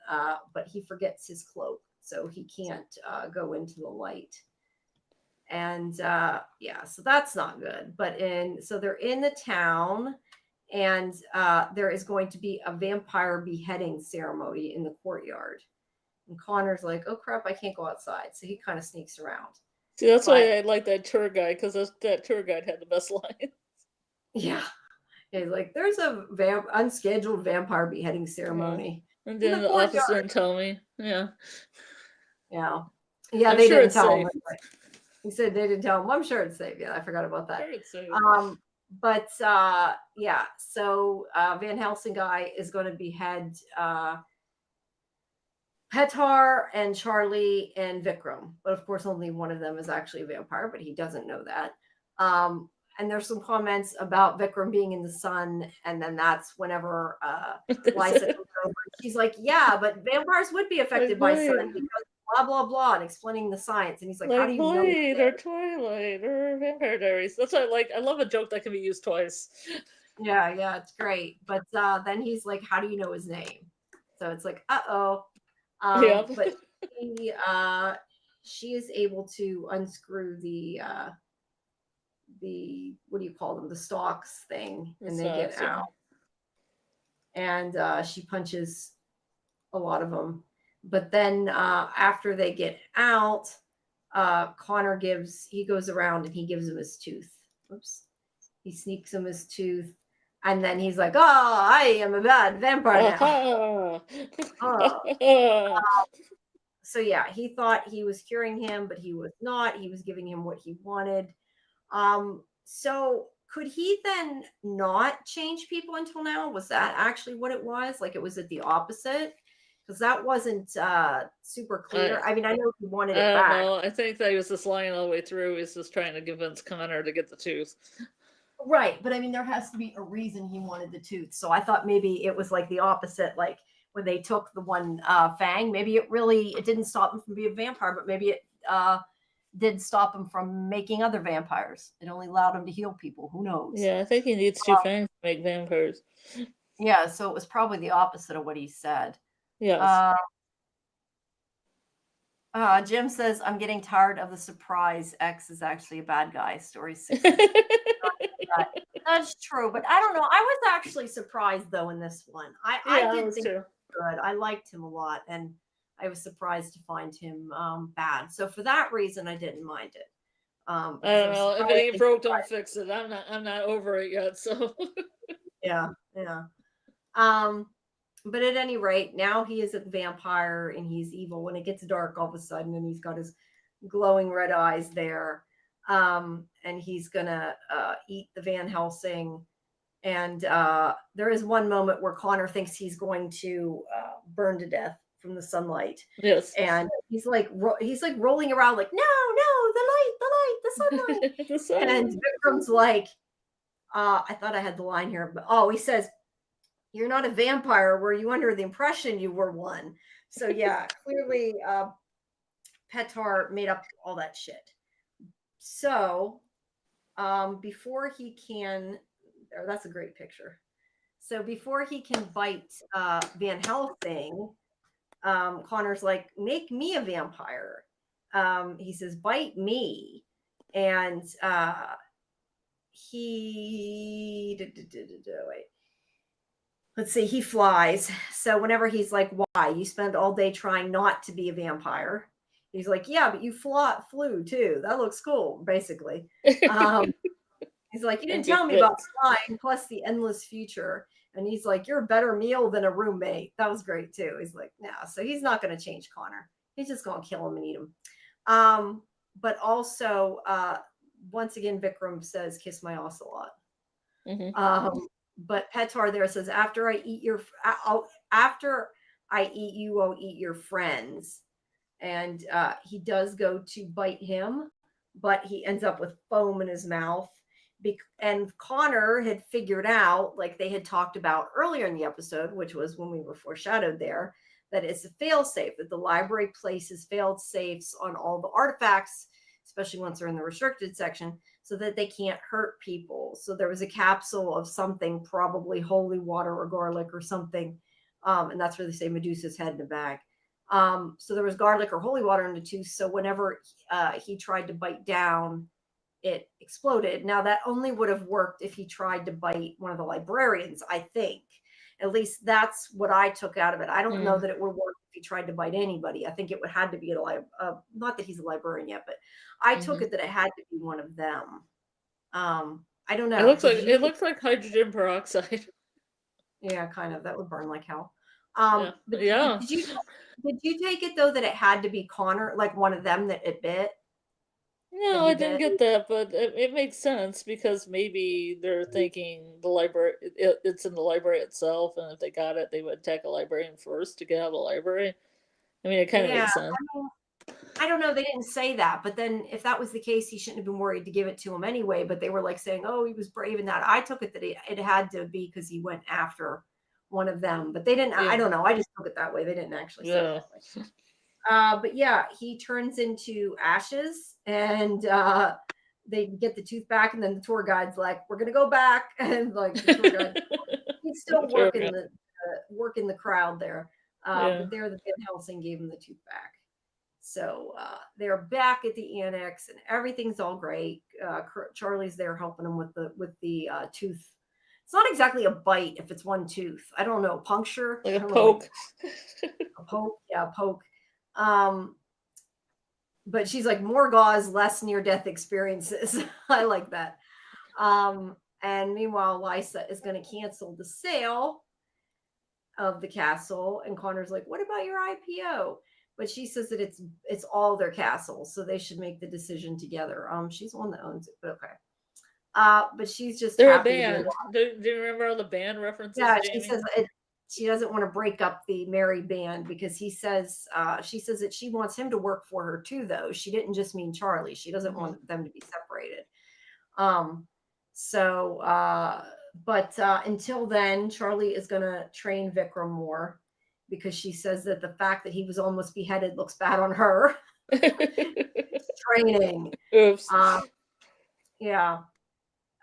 Speaker 1: but he forgets his cloak, so he can't go into the light. And yeah, so that's not good. So they're in the town, and there is going to be a vampire beheading ceremony in the courtyard. And Connor's like, "Oh crap, I can't go outside," so he kind of sneaks around.
Speaker 2: See, that's
Speaker 1: But
Speaker 2: why I like that tour guide, because that tour guide had the best line.
Speaker 1: yeah, he's like, "There's a unscheduled vampire beheading ceremony
Speaker 2: And
Speaker 1: in
Speaker 2: then
Speaker 1: the
Speaker 2: the office
Speaker 1: courtyard."
Speaker 2: didn't tell me. Yeah.
Speaker 1: Yeah, yeah,
Speaker 2: I'm
Speaker 1: they
Speaker 2: sure
Speaker 1: didn't
Speaker 2: it's
Speaker 1: tell him.
Speaker 2: safe.
Speaker 1: He said they didn't tell him. I'm sure it's safe. Yeah, I forgot about that.
Speaker 2: Sure it's safe.
Speaker 1: But yeah, so Van Helsing guy is going to behead Petar and Charlie and Vikram, but of course only one of them is actually a vampire, but he doesn't know that. And there's some comments about Vikram being in the sun, and then that's whenever Lysa comes over. She's like, "Yeah, but vampires would be affected by sun because blah blah blah," and explaining the science. And he's like, "How do
Speaker 2: Like
Speaker 1: you know?"
Speaker 2: Blade or Twilight or Vampire Diaries. That's what I like. I love a joke that can be used twice.
Speaker 1: Yeah, it's great. But then he's like, "How do you know his name?" So it's like, uh-oh.
Speaker 2: Yeah.
Speaker 1: But she is able to unscrew the what do you call them, the stalks thing, and they get out. And she punches a lot of them. But then after they get out, Connor goes around and he gives him his tooth. Oops. He sneaks him his tooth. And then he's like, "Oh, I am a bad vampire now." So yeah, he thought he was curing him, but he was not. He was giving him what he wanted. So could he then not change people until now? Was that actually what it was? Like it was at the opposite? Because that wasn't super clear. I mean, I know he wanted it back.
Speaker 2: No, I think that he was just lying all the way through. He's just trying to convince Connor to get the tooth.
Speaker 1: Right, but I mean, there has to be a reason he wanted the tooth. So I thought maybe it was like the opposite, like when they took the one fang. Maybe it didn't stop him from being a vampire, but maybe it did stop him from making other vampires. It only allowed him to heal people. Who knows?
Speaker 2: Yeah, I think he needs two fangs to make vampires.
Speaker 1: Yeah, so it was probably the opposite of what he said.
Speaker 2: Yes.
Speaker 1: Jim says, "I'm getting tired of the surprise. X is actually a bad guy." Story 6. That's true, but I don't know. I was actually surprised though in this one. I did think
Speaker 2: too.
Speaker 1: Good. I liked him a lot, and I was surprised to find him bad. So for that reason, I didn't mind it.
Speaker 2: I don't know. If it ain't broke, don't fix it. I'm not over it yet. So
Speaker 1: yeah. But at any rate, now he is a vampire and he's evil. When it gets dark all of a sudden, and he's got his glowing red eyes there, and he's gonna eat the Van Helsing. And there is one moment where Connor thinks he's going to burn to death from the sunlight.
Speaker 2: Yes.
Speaker 1: And he's like rolling around like, no, the sunlight.
Speaker 2: The sun.
Speaker 1: And Vikram's like, I thought I had the line here, but he says, you're not a vampire. Were you under the impression you were one? So yeah, clearly Petar made up all that shit. So before he can, that's a great picture. So before he can bite Van Helsing, Connor's like, make me a vampire. He says, bite me. And wait. Let's see, he flies. So whenever he's like, why? You spend all day trying not to be a vampire. He's like, yeah, but you flew too. That looks cool, basically. He's like, you didn't tell me about flying, plus the endless future. And he's like, you're a better meal than a roommate. That was great too. He's like, no. So he's not going to change Connor. He's just going to kill him and eat him. But also, once again, Vikram says, kiss my ocelot.
Speaker 2: Mm-hmm.
Speaker 1: But Petar there says, after I eat you, I'll eat your friends. And he does go to bite him, but he ends up with foam in his mouth. And Connor had figured out, like they had talked about earlier in the episode, which was when we were foreshadowed there, that it's a fail-safe, that the library places failed safes on all the artifacts, especially once they're in the restricted section, so that they can't hurt people. So there was a capsule of something, probably holy water or garlic or something. And that's where they say Medusa's head in a bag. So there was garlic or holy water in the tooth. So whenever he tried to bite down, it exploded. Now that only would have worked if he tried to bite one of the librarians, I think. At least that's what I took out of it. I don't know that it would work if he tried to bite anybody. I think it would have to be not that he's a librarian yet, but I took it that it had to be one of them. I don't know.
Speaker 2: It looks like hydrogen peroxide.
Speaker 1: Yeah, kind of. That would burn like hell.
Speaker 2: Yeah.
Speaker 1: But did you take it though that it had to be Connor, like one of them that it bit?
Speaker 2: No, I didn't get that, but it makes sense because maybe they're thinking the library, it's in the library itself, and if they got it, they would attack a librarian first to get out of the library. I mean, it kind of makes sense.
Speaker 1: I don't know. They didn't say that, but then if that was the case, he shouldn't have been worried to give it to him anyway. But they were like saying, "Oh, he was brave in that." I took it that it had to be because he went after one of them, but they didn't. Yeah. I don't know. I just took it that way. They didn't actually say it that way. But yeah, he turns into ashes, and they get the tooth back, and then the tour guide's like, "We're gonna go back," and like the tour guide, he's still working the crowd there. But there, the Van Helsing gave him the tooth back. So they're back at the annex, and everything's all great. Charlie's there helping him with the tooth. It's not exactly a bite if it's one tooth. I don't know, puncture,
Speaker 2: like a poke.
Speaker 1: A poke, yeah, a poke. But she's like, more gauze, less near-death experiences. I like that. And meanwhile, Lysa is going to cancel the sale of the castle, and Connor's like, what about your IPO? But she says that it's all their castles, so they should make the decision together. She's the one that owns it, but okay. But she's just
Speaker 2: they're happy. A band. Do you remember all the band references?
Speaker 1: Yeah, Jamie? She says she doesn't want to break up the merry band because she says that she wants him to work for her too, though. She didn't just mean Charlie. She doesn't want them to be separated. But until then, Charlie is going to train Vikram more because she says that the fact that he was almost beheaded looks bad on her. Training.
Speaker 2: Oops.
Speaker 1: Yeah.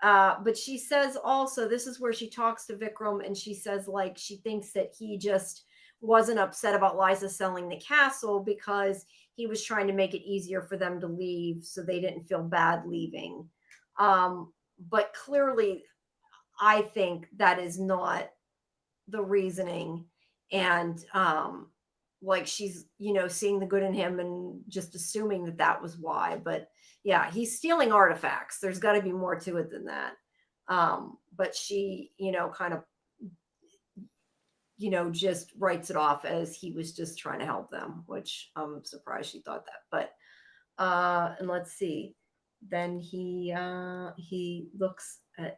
Speaker 1: But she says also, this is where she talks to Vikram, and she says like she thinks that he just wasn't upset about Lysa selling the castle because he was trying to make it easier for them to leave so they didn't feel bad leaving. But clearly, I think that is not the reasoning. And like she's, seeing the good in him and just assuming that was why. But yeah, he's stealing artifacts. There's got to be more to it than that. But she, kind of, just writes it off as he was just trying to help them, which I'm surprised she thought that. But and let's see. Then he looks at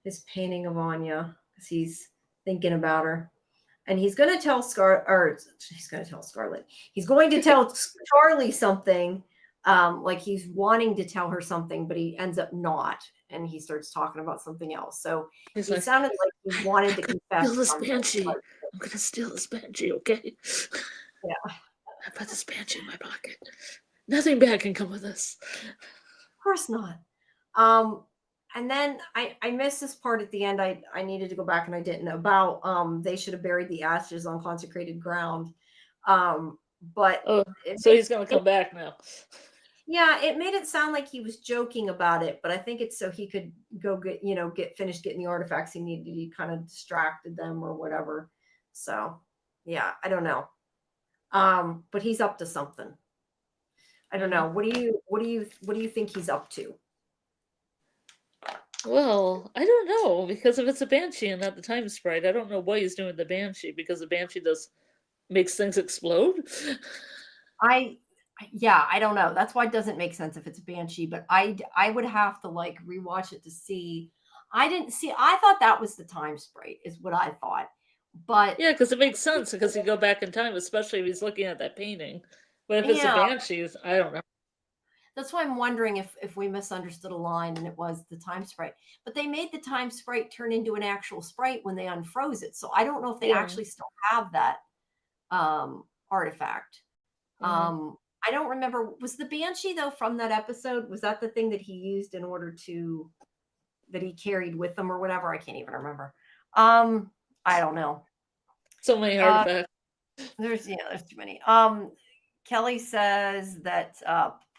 Speaker 1: his painting of Anya because he's thinking about her. and he's going to tell Scarlet. He's going to tell Charlie something, like he's wanting to tell her something, but he ends up not, and he starts talking about something else. So
Speaker 2: He's
Speaker 1: he
Speaker 2: like,
Speaker 1: sounded like he wanted to confess.
Speaker 2: Steal this
Speaker 1: something.
Speaker 2: banshee. I'm gonna steal this banshee, okay?
Speaker 1: Yeah.
Speaker 2: I put this banshee in my pocket. Nothing bad can come of this.
Speaker 1: Of course not. And then I missed this part at the end. I needed to go back and I didn't, about they should have buried the ashes on consecrated ground. But
Speaker 2: Oh, so he's gonna come back now.
Speaker 1: yeah, it made it sound like he was joking about it, but I think it's so he could go get finished getting the artifacts he needed. He kind of distracted them or whatever. So yeah, I don't know. But he's up to something. I don't know. What do you think he's up to?
Speaker 2: Well, I don't know, because if it's a banshee and not the time sprite, I don't know what he's doing with the banshee, because the banshee makes things explode.
Speaker 1: Yeah, I don't know. That's why it doesn't make sense if it's a banshee, but I would have to like rewatch it to see. I thought that was the time sprite is what I thought. But
Speaker 2: Yeah, because it makes sense, because you go back in time, especially if he's looking at that painting. But if it's a banshee, I don't know.
Speaker 1: That's why I'm wondering if we misunderstood a line and it was the time sprite. But they made the time sprite turn into an actual sprite when they unfroze it. So I don't know if they actually still have that artifact. I don't remember. Was the banshee though from that episode? Was that the thing that he used in order to that he carried with him or whatever? I can't even remember. I don't know.
Speaker 2: So many artifacts.
Speaker 1: There's too many. Kelly says that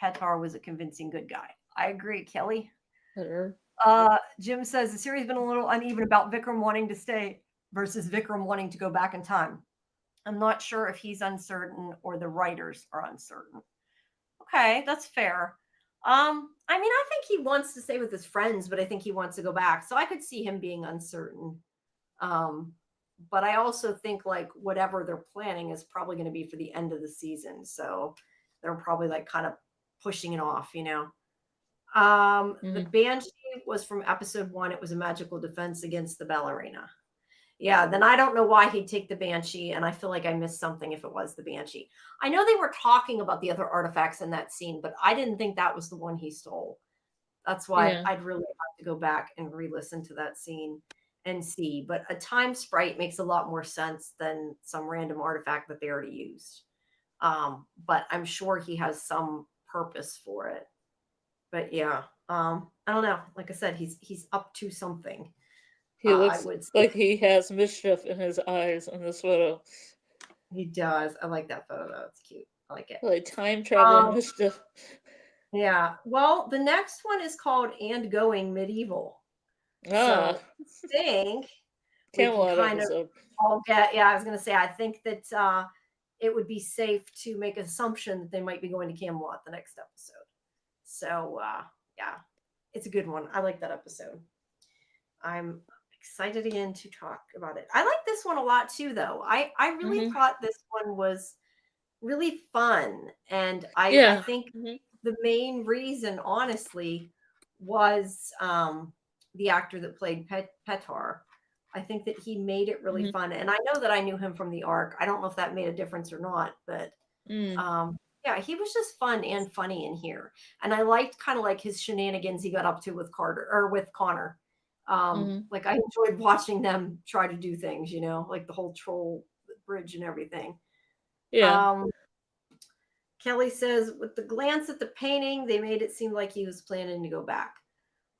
Speaker 1: Petar was a convincing good guy. I agree, Kelly. Jim says the series has been a little uneven about Vikram wanting to stay versus Vikram wanting to go back in time. I'm not sure if he's uncertain or the writers are uncertain. Okay, that's fair. I mean, I think he wants to stay with his friends, but I think he wants to go back. So I could see him being uncertain. But I also think like whatever they're planning is probably going to be for the end of the season. So they're probably like kind of pushing it off, The banshee was from episode 1. It was a magical defense against the ballerina. Yeah, then I don't know why he'd take the banshee, and I feel like I missed something if it was the banshee. I know they were talking about the other artifacts in that scene, but I didn't think that was the one he stole. That's why I'd really have to go back and re-listen to that scene and see. But a time sprite makes a lot more sense than some random artifact that they already used. But I'm sure he has some purpose for it. But yeah, I don't know. Like I said, he's up to something.
Speaker 2: He looks like he has mischief in his eyes in this photo.
Speaker 1: He does. I like that photo though. It's cute. I like it.
Speaker 2: Like time traveling mischief.
Speaker 1: Yeah. Well, the next one is called And Going Medieval. So I think we can kind of all get. Yeah, I was going to say. I think that it would be safe to make an assumption that they might be going to Camelot the next episode. So yeah, it's a good one. I like that episode. I'm excited again to talk about it. I like this one a lot too, though. I really thought this one was really fun, and I think the main reason, honestly, was the actor that played Petar. I think that he made it really fun, and I know that I knew him from the Ark. I don't know if that made a difference or not, but yeah, he was just fun and funny in here, and I liked kind of like his shenanigans he got up to with Connor. Like I enjoyed watching them try to do things, like the whole troll bridge and everything. Kelly says with the glance at the painting, they made it seem like he was planning to go back.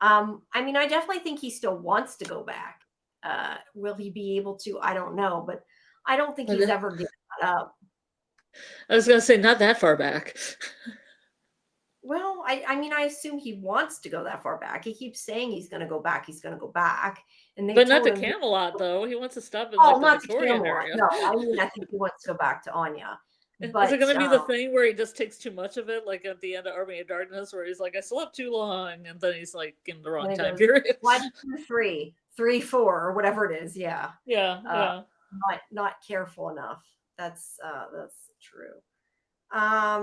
Speaker 1: I mean, I definitely think he still wants to go back. Will he be able to? I don't know, but I don't think he's ever given that up.
Speaker 2: I was going to say, not that far back.
Speaker 1: Well, I mean, I assume he wants to go that far back. He keeps saying he's going to go back. He's going to go back.
Speaker 2: But not to Camelot, though. He wants to stop in
Speaker 1: not
Speaker 2: the Victorian area.
Speaker 1: No, I mean, I think he wants to go back to Anya. But,
Speaker 2: is it going to be the thing where he just takes too much of it, like at the end of Army of Darkness, where he's like, I slept too long, and then he's like in the wrong time period?
Speaker 1: 1, 2, 3, 3, 4, or whatever it is. Yeah. Not careful enough. That's true.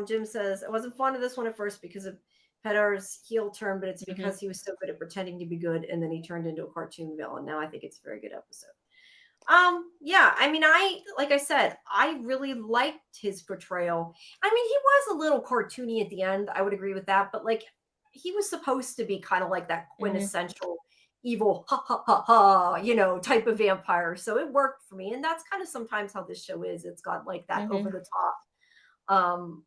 Speaker 1: Jim says, I wasn't fond of this one at first because of Petar's heel turn, but it's because he was so good at pretending to be good, and then he turned into a cartoon villain. Now I think it's a very good episode. Yeah, I mean, like I said, I really liked his portrayal. I mean, he was a little cartoony at the end. I would agree with that, but like he was supposed to be kind of like that
Speaker 2: Hmm.
Speaker 1: quintessential evil ha ha ha ha, type of vampire. So it worked for me. And that's kind of sometimes how this show is. It's got like that over
Speaker 2: Hmm.
Speaker 1: the top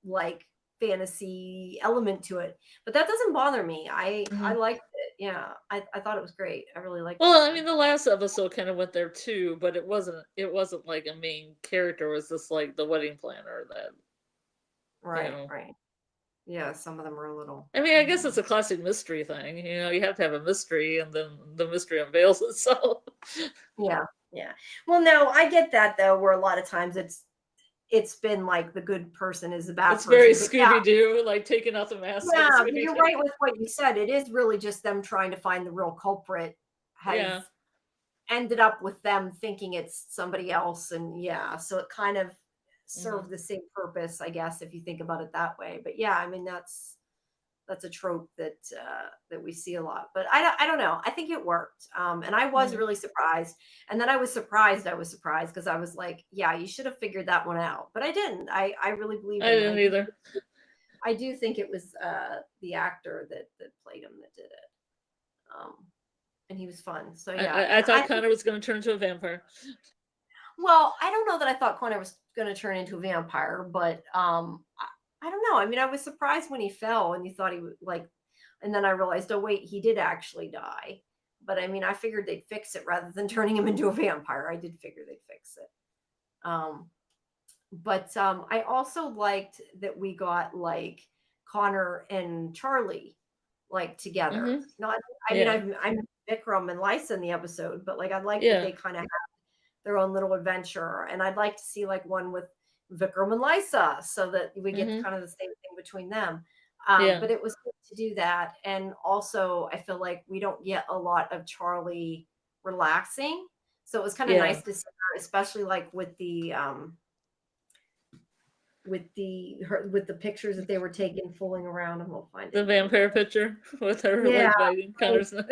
Speaker 1: like fantasy element to it. But that doesn't bother me. I
Speaker 2: Hmm.
Speaker 1: liked it. Yeah. I thought it was great. I really liked
Speaker 2: Well,
Speaker 1: this
Speaker 2: I
Speaker 1: one.
Speaker 2: mean, the last episode kind of went there too, but it wasn't like a main character. It was just like the wedding planner that you
Speaker 1: Right,
Speaker 2: know.
Speaker 1: right. Yeah, some of them are a little.
Speaker 2: I mean, I guess it's a classic mystery thing. You have to have a mystery, and then the mystery unveils itself.
Speaker 1: Yeah, yeah. Well, no, I get that though, where a lot of times it's been like the good person is the bad
Speaker 2: It's very
Speaker 1: person. But yeah,
Speaker 2: Scooby Doo, like taking out the mask of
Speaker 1: yeah, but
Speaker 2: Scooby
Speaker 1: you're
Speaker 2: Doo.
Speaker 1: right with what you said. It is really just them trying to find the real culprit has
Speaker 2: Yeah.
Speaker 1: ended up with them thinking it's somebody else. And yeah, so it kind of
Speaker 2: Hmm.
Speaker 1: served the same purpose, I guess, if you think about it that way. But yeah, I mean that's a trope that we see a lot. But I don't know. I think it worked, and I was
Speaker 2: Hmm.
Speaker 1: really surprised. And then I was surprised because I was like, yeah, you should have figured that one out, but I didn't. I really believed
Speaker 2: I
Speaker 1: him, and
Speaker 2: didn't either.
Speaker 1: I do think it was the actor that played him that did it, and he was fun. So
Speaker 2: I,
Speaker 1: yeah,
Speaker 2: I, I
Speaker 1: I
Speaker 2: thought Connor was going to turn into a vampire.
Speaker 1: well, I don't know that I thought Connor was going to turn into a vampire, but I don't know. I mean, I was surprised when he fell and you thought he would like, and then I realized, oh wait, he did actually die. But I mean, I figured they'd fix it rather than turning him into a vampire. I did figure they'd fix it. Um, but I also liked that we got like Connor and Charlie like together.
Speaker 2: Hmm.
Speaker 1: Not, I mean,
Speaker 2: Yeah.
Speaker 1: I'm Vikram and Lysa in the episode, but like I like that
Speaker 2: Yeah.
Speaker 1: they kind of their own little adventure. And I'd like to see like one with Vikram and Lysa so that we get
Speaker 2: Hmm.
Speaker 1: kind of the same thing between them.
Speaker 2: Yeah.
Speaker 1: But it was good to do that. And also, I feel like we don't get a lot of Charlie relaxing. So it was kind of
Speaker 2: Yeah.
Speaker 1: nice to see her, especially like with the pictures that they were taking fooling around, and we'll find it
Speaker 2: The
Speaker 1: here.
Speaker 2: vampire picture with her
Speaker 1: Yeah,
Speaker 2: like biting
Speaker 1: right,
Speaker 2: Connor's neck.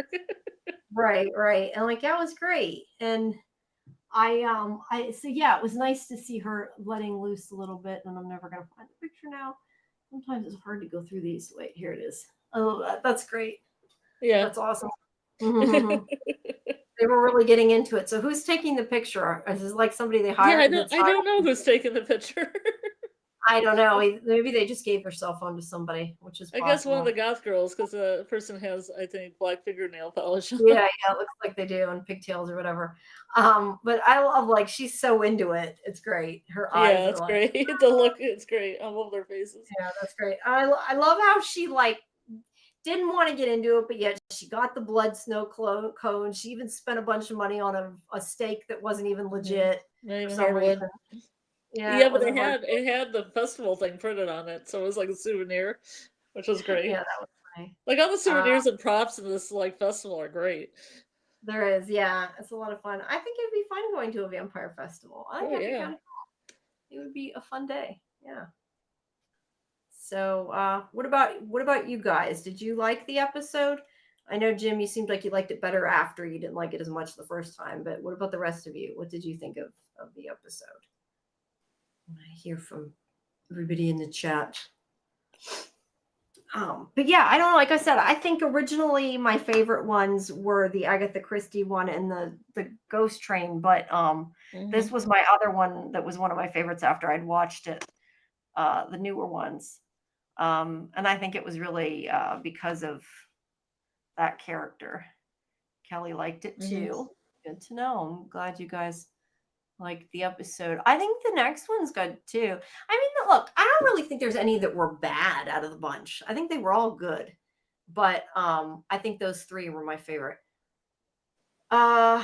Speaker 1: right. And like that was great. And I so yeah, it was nice to see her letting loose a little bit, and I'm never gonna find the picture now. Sometimes it's hard to go through these. Wait, here it is. Oh, that's great.
Speaker 2: Yeah.
Speaker 1: That's awesome. They were really getting into it. So who's taking the picture? Is this like somebody they
Speaker 2: Yeah,
Speaker 1: hired that's
Speaker 2: I
Speaker 1: hired?
Speaker 2: don't know who's taking the picture.
Speaker 1: I don't know. Maybe they just gave their cell phone to somebody, which is
Speaker 2: I guess one of the
Speaker 1: possible.
Speaker 2: goth girls, because the person has, I think, black fingernail polish on.
Speaker 1: Yeah, yeah, it looks like they do, and pigtails or whatever. But I love like she's so into it. It's great. Her eyes
Speaker 2: Yeah,
Speaker 1: are
Speaker 2: it's
Speaker 1: like,
Speaker 2: great. The look, it's great on both their faces.
Speaker 1: yeah, that's great. I love how she like didn't want to get into it, but yet she got the blood snow cone. She even spent a bunch of money on a steak that wasn't even
Speaker 2: Hmm.
Speaker 1: legit
Speaker 2: Not
Speaker 1: for
Speaker 2: even
Speaker 1: some reason.
Speaker 2: hardwood.
Speaker 1: Yeah,
Speaker 2: Yeah,
Speaker 1: it
Speaker 2: but
Speaker 1: wasn't hard.
Speaker 2: it had the festival thing printed on it, so it was like a souvenir, which was
Speaker 1: Yeah,
Speaker 2: great.
Speaker 1: that was funny.
Speaker 2: Like all the
Speaker 1: Uh,
Speaker 2: souvenirs and props in this like festival are great.
Speaker 1: there is, yeah, it's a lot of fun. I think it'd be fun going to a vampire festival. I think
Speaker 2: Oh
Speaker 1: that'd be
Speaker 2: yeah.
Speaker 1: kind of. It would be a fun day. Yeah. So, what about you guys? Did you like the episode? I know Jim, you seemed like you liked it better after. You didn't like it as much the first time, but what about the rest of you? What did you think of the episode? I hear from everybody in the chat. But yeah, I don't know. Like I said, I think originally my favorite ones were the Agatha Christie one and the Ghost Train, but this
Speaker 2: Hmm.
Speaker 1: was my other one that was one of my favorites after I'd watched it, the newer ones. And I think it was really because of that character. Kelly liked it
Speaker 2: Hmm.
Speaker 1: too. Good to know. I'm glad you guys liked the episode. I think the next one's good too. I mean, look, I don't really think there's any that were bad out of the bunch. I think they were all good, but I think those three were my favorite. Uh,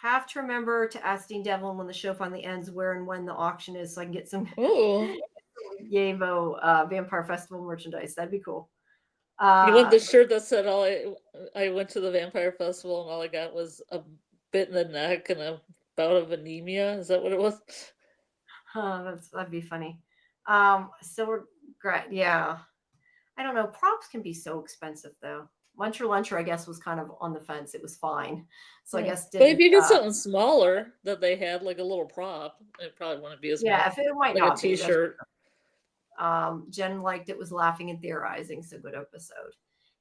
Speaker 1: have to remember to ask Dean Devlin when the show finally ends where and when the auction is, so I can get some
Speaker 2: Ooh.
Speaker 1: Yavo Vampire Festival merchandise. That'd be cool.
Speaker 2: You want the
Speaker 1: But
Speaker 2: shirt that said I went to the vampire festival and all I got was a bit in the neck and a bout of anemia. Is that what it was?
Speaker 1: that'd be funny. So we're great. Yeah, I don't know. Props can be so expensive though. Muncher, I guess, was kind of on the fence. It was fine. So I guess
Speaker 2: But if
Speaker 1: didn't.
Speaker 2: you get something smaller that they had, like a little prop, it probably wouldn't be as
Speaker 1: Yeah,
Speaker 2: much.
Speaker 1: if it might
Speaker 2: Like
Speaker 1: not
Speaker 2: a
Speaker 1: be. That's
Speaker 2: T-shirt.
Speaker 1: Jen liked it, was laughing and theorizing. So good episode.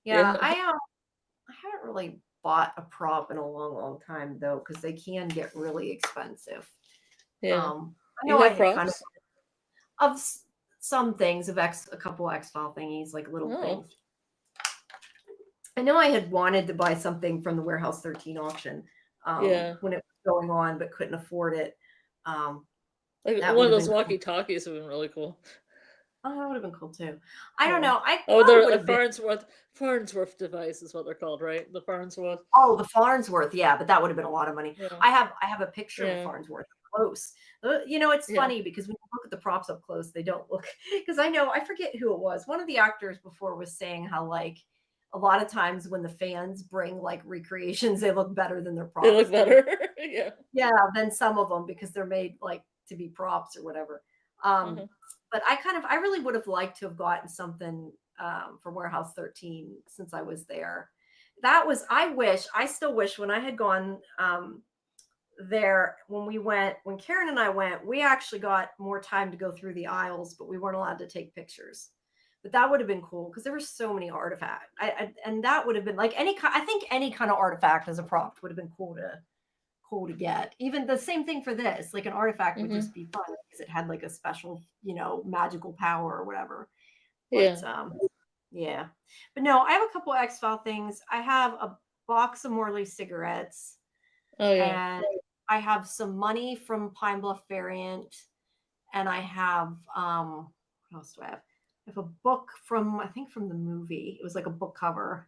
Speaker 2: Yeah.
Speaker 1: Yeah, I haven't really bought a prop in a long time though, because they can get really expensive.
Speaker 2: Yeah.
Speaker 1: I
Speaker 2: You
Speaker 1: know I
Speaker 2: have
Speaker 1: had kind
Speaker 2: props?
Speaker 1: of some things of a couple X-File thingies, like little
Speaker 2: Oh.
Speaker 1: things. I know I had wanted to buy something from the Warehouse 13 auction
Speaker 2: Yeah.
Speaker 1: when it was going on, but couldn't afford it.
Speaker 2: Like
Speaker 1: That
Speaker 2: one of
Speaker 1: would've
Speaker 2: those
Speaker 1: been cool.
Speaker 2: walkie-talkies would have been really cool.
Speaker 1: Oh, that would have been cool too. I don't know. I
Speaker 2: Oh,
Speaker 1: probably
Speaker 2: they're
Speaker 1: would
Speaker 2: a
Speaker 1: have been.
Speaker 2: Farnsworth device is what they're called, right? The Farnsworth.
Speaker 1: Oh, the Farnsworth, yeah, but that would have been a lot of money.
Speaker 2: Yeah.
Speaker 1: I have a picture of
Speaker 2: Yeah.
Speaker 1: Farnsworth up close. It's
Speaker 2: Yeah.
Speaker 1: funny because when you look at the props up close, they don't look, because I forget who it was. One of the actors before was saying how like a lot of times when the fans bring like recreations, they look better than their props.
Speaker 2: They look better. Yeah.
Speaker 1: Yeah, than some of them because they're made like to be props or whatever. But I really would have liked to have gotten something for Warehouse 13 since I was there. I still wish when I had gone there, when Karen and I went, we actually got more time to go through the aisles, but we weren't allowed to take pictures. But that would have been cool because there were so many artifacts. And that would have been like I think any kind of artifact as a prop would have been cool to get. Even the same thing for this, like an artifact would just be fun because it had like a special, magical power or whatever. But yeah. But no, I have a couple X-File things. I have a box of Morley cigarettes.
Speaker 2: Oh yeah.
Speaker 1: And I have some money from Pine Bluff Variant. And I have what else do I have? I have a book from the movie. It was like a book cover.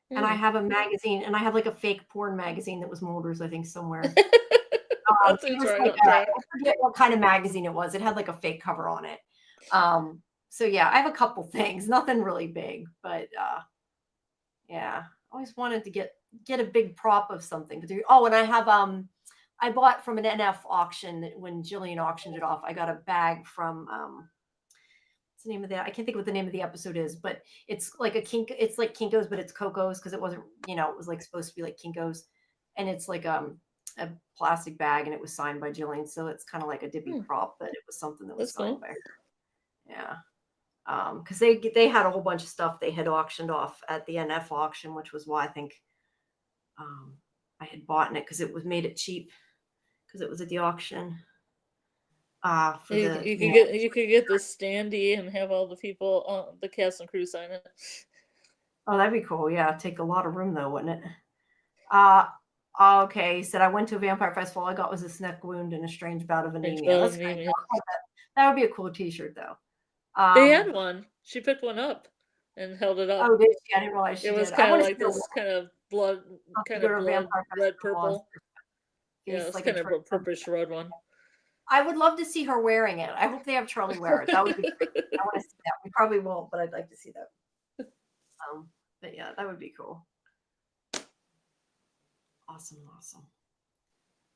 Speaker 1: And I have a magazine, and I have like a fake porn magazine that was Mulder's, I think, somewhere.
Speaker 2: That's
Speaker 1: It was
Speaker 2: right
Speaker 1: like
Speaker 2: up there.
Speaker 1: I forget what kind of magazine it was. It had like a fake cover on it. So yeah, I have a couple things, nothing really big, but yeah, always wanted to get a big prop of something to do. Oh, and I have I bought from an NF auction when Jillian auctioned it off. I got a bag from what's the name of that? I can't think of what the name of the episode is, but it's like it's like Kinko's, but it's Coco's because it wasn't, it was like supposed to be like Kinko's, and it's like a plastic bag, and it was signed by Jillian, so it's kind of like a dippy prop, but it was something that was signed by her. Yeah. Because they had a whole bunch of stuff they had auctioned off at the NF auction, which was why I think I had bought it because it was made it cheap because it was at the auction.
Speaker 2: You could get the standee and have all the people, the cast and crew sign it.
Speaker 1: Oh, that'd be cool. Yeah, take a lot of room though, wouldn't it? Okay. He said I went to a vampire festival. All I got was a neck wound and a strange bout of anemia. That's anemia. That would be a cool T-shirt though.
Speaker 2: They had one. She picked one up and held it up.
Speaker 1: Oh, did she? I didn't realize she did.
Speaker 2: It was kind of like this kind of blood, red purple. Yeah, it's like kind of a purplish red one.
Speaker 1: I would love to see her wearing it. I hope they have Charlie wear it. That would be great. I want to see that. We probably won't, but I'd like to see that. But yeah, that would be cool. Awesome.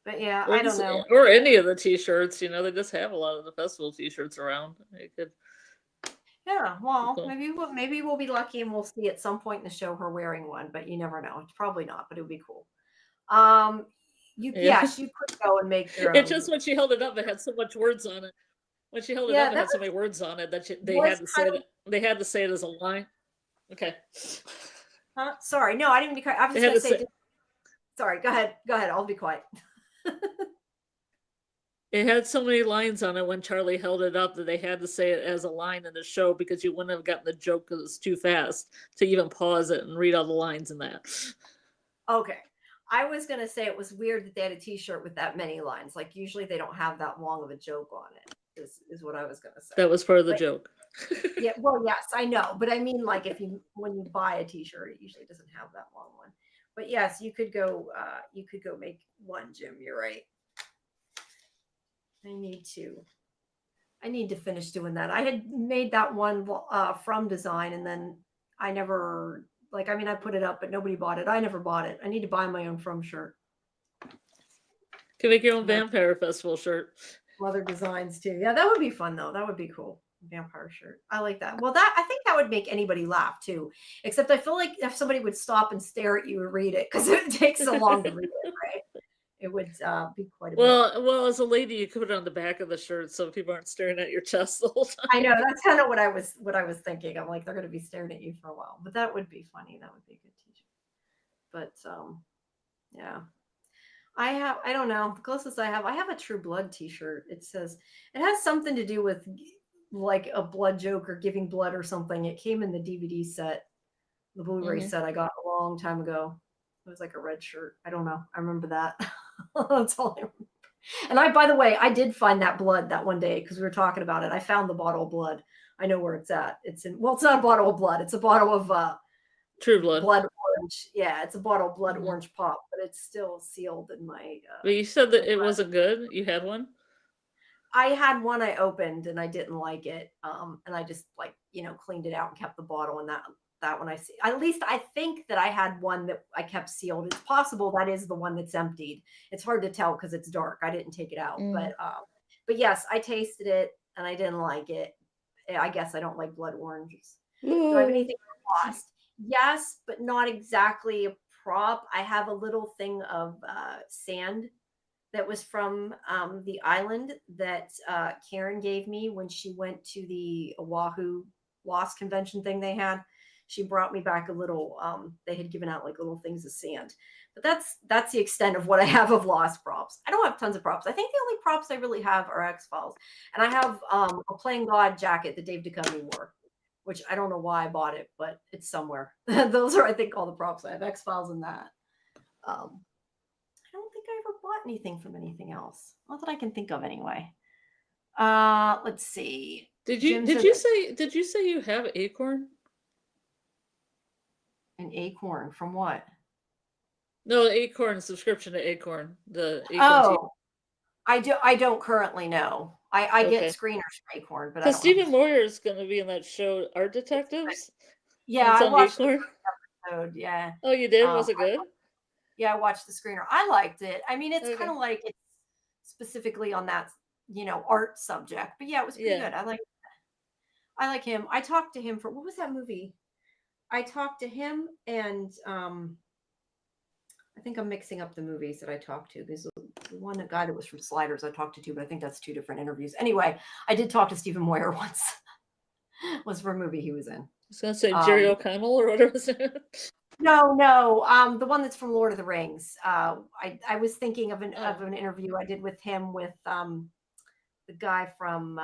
Speaker 1: But yeah, I don't know.
Speaker 2: Or any of the T-shirts, they just have a lot of the festival T-shirts around. You could.
Speaker 1: Yeah, well, cool. maybe we'll be lucky and we'll see at some point in the show her wearing one, but you never know. It's probably not, but it would be cool. Yes, you could go and make your own.
Speaker 2: It's just when she held it up, it had so much words on it. When she held it up, it had so many words on it that they had to say it. They had to say it as a line. Okay.
Speaker 1: Huh? Sorry, no, I didn't mean to. I was just going to say. Sorry, go ahead. I'll be quiet.
Speaker 2: It had so many lines on it when Charlie held it up that they had to say it as a line in the show because you wouldn't have gotten the joke because it's too fast to even pause it and read all the lines in that.
Speaker 1: Okay. I was going to say it was weird that they had a T-shirt with that many lines. Like usually they don't have that long of a joke on it, is what I was going to say.
Speaker 2: That was part of the joke.
Speaker 1: Yeah, well, yes, I know. But I mean, like when you buy a T-shirt, it usually doesn't have that long one. But yes, you could go make one, Jim. You're right. I need to finish doing that. I had made that one from design, and then I never I put it up, but nobody bought it. I never bought it. I need to buy my own from shirt.
Speaker 2: Can make your own Vampire Festival shirt.
Speaker 1: Other designs too. Yeah, that would be fun though. That would be cool. vampire shirt. I like that. Well, that I think that would make anybody laugh too. Except I feel like if somebody would stop and stare at you and read it, because it takes so long to read it, right? It would be quite a bit.
Speaker 2: Well, as a lady, you could put it on the back of the shirt so people aren't staring at your chest the whole time.
Speaker 1: I know that's kind of what I was thinking. I'm like, they're going to be staring at you for a while, but that would be funny. That would be a good t-shirt. But yeah. I don't know. The closest I have a True Blood t-shirt. It says it has something to do with like a blood joke or giving blood or something. It came in the DVD set, the Blu-ray set I got a long time ago. It was like a red shirt. I don't know. I remember that. That's all I remember. And by the way, I did find that blood that one day because we were talking about it. I found the bottle of blood. I know where it's at. It's not a bottle of blood. It's a bottle of
Speaker 2: True Blood.
Speaker 1: Blood orange. Yeah, it's a bottle of blood orange pop, but it's still sealed in my.
Speaker 2: But you said that it wasn't good. You had one.
Speaker 1: I had one I opened and I didn't like it, and I just cleaned it out and kept the bottle. And that one I see. At least I think that I had one that I kept sealed. It's possible that is the one that's emptied. It's hard to tell because it's dark. I didn't take it out, but yes, I tasted it and I didn't like it. I guess I don't like blood oranges. Do I have anything lost? Yes, but not exactly a prop. I have a little thing of sand that was from the island that Karen gave me when she went to the Oahu Lost convention thing they had. She brought me back a little, they had given out like little things of sand. But that's the extent of what I have of Lost props. I don't have tons of props. I think the only props I really have are X-Files. And I have a Playing God jacket that Dave Duchovny wore, which I don't know why I bought it, but it's somewhere. Those are, I think, all the props. I have X-Files and that. I don't think I ever bought anything from anything else. Not that I can think of anyway. Let's see.
Speaker 2: Did you say you have Acorn?
Speaker 1: An Acorn from what?
Speaker 2: No, Acorn subscription to Acorn. The Acorn
Speaker 1: oh, TV. I don't currently know. I get screeners from Acorn, but
Speaker 2: because Stephen Moyer is going to be in that show, Art Detectives.
Speaker 1: Yeah, I watched the episode. Yeah.
Speaker 2: Oh, you did? Was it good?
Speaker 1: I watched the screener. I liked it. I mean, it's kind of like it's specifically on that art subject, but yeah, it was pretty good. I like him. I talked to him for what was that movie? I talked to him and I think I'm mixing up the movies that I talked to because the one guy that was from Sliders I talked to too, but I think that's two different interviews. Anyway, I did talk to Stephen Moyer once. Was for a movie he was in.
Speaker 2: I was gonna say Jerry O'Connell or whatever.
Speaker 1: No, the one that's from Lord of the Rings. I was thinking of an interview I did with him with the guy from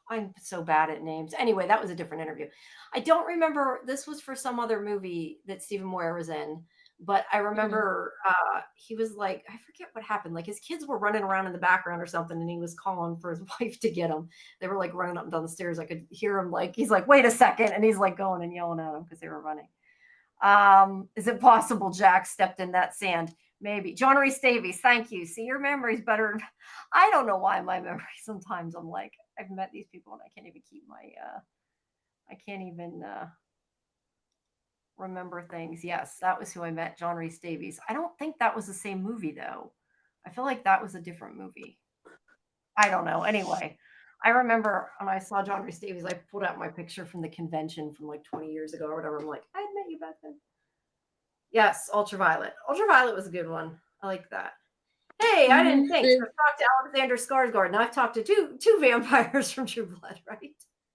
Speaker 1: I'm so bad at names. Anyway, that was a different interview. I don't remember. This was for some other movie that Stephen Moyer was in. But I remember he was like, I forget what happened. Like his kids were running around in the background or something, and he was calling for his wife to get him. They were like running up and down the stairs. I could hear him like, he's like, wait a second. And he's like going and yelling at them because they were running. Is it possible Jack stepped in that sand? Maybe. John Reese Davies, thank you. See, your memory's better. I don't know why my memory sometimes I'm like, I've met these people and I can't even keep my, I can't even remember things. Yes, that was who I met, John Reese Davies. I don't think that was the same movie though. I feel like that was a different movie. I don't know. Anyway, I remember when I saw John Reese Davies, I pulled out my picture from the convention from like 20 years ago or whatever. I'm like, I had met you back then. Yes, Ultraviolet. Ultraviolet was a good one. I like that. Hey, I didn't think. So I've talked to Alexander Skarsgård. Now I've talked to two vampires from True Blood, right?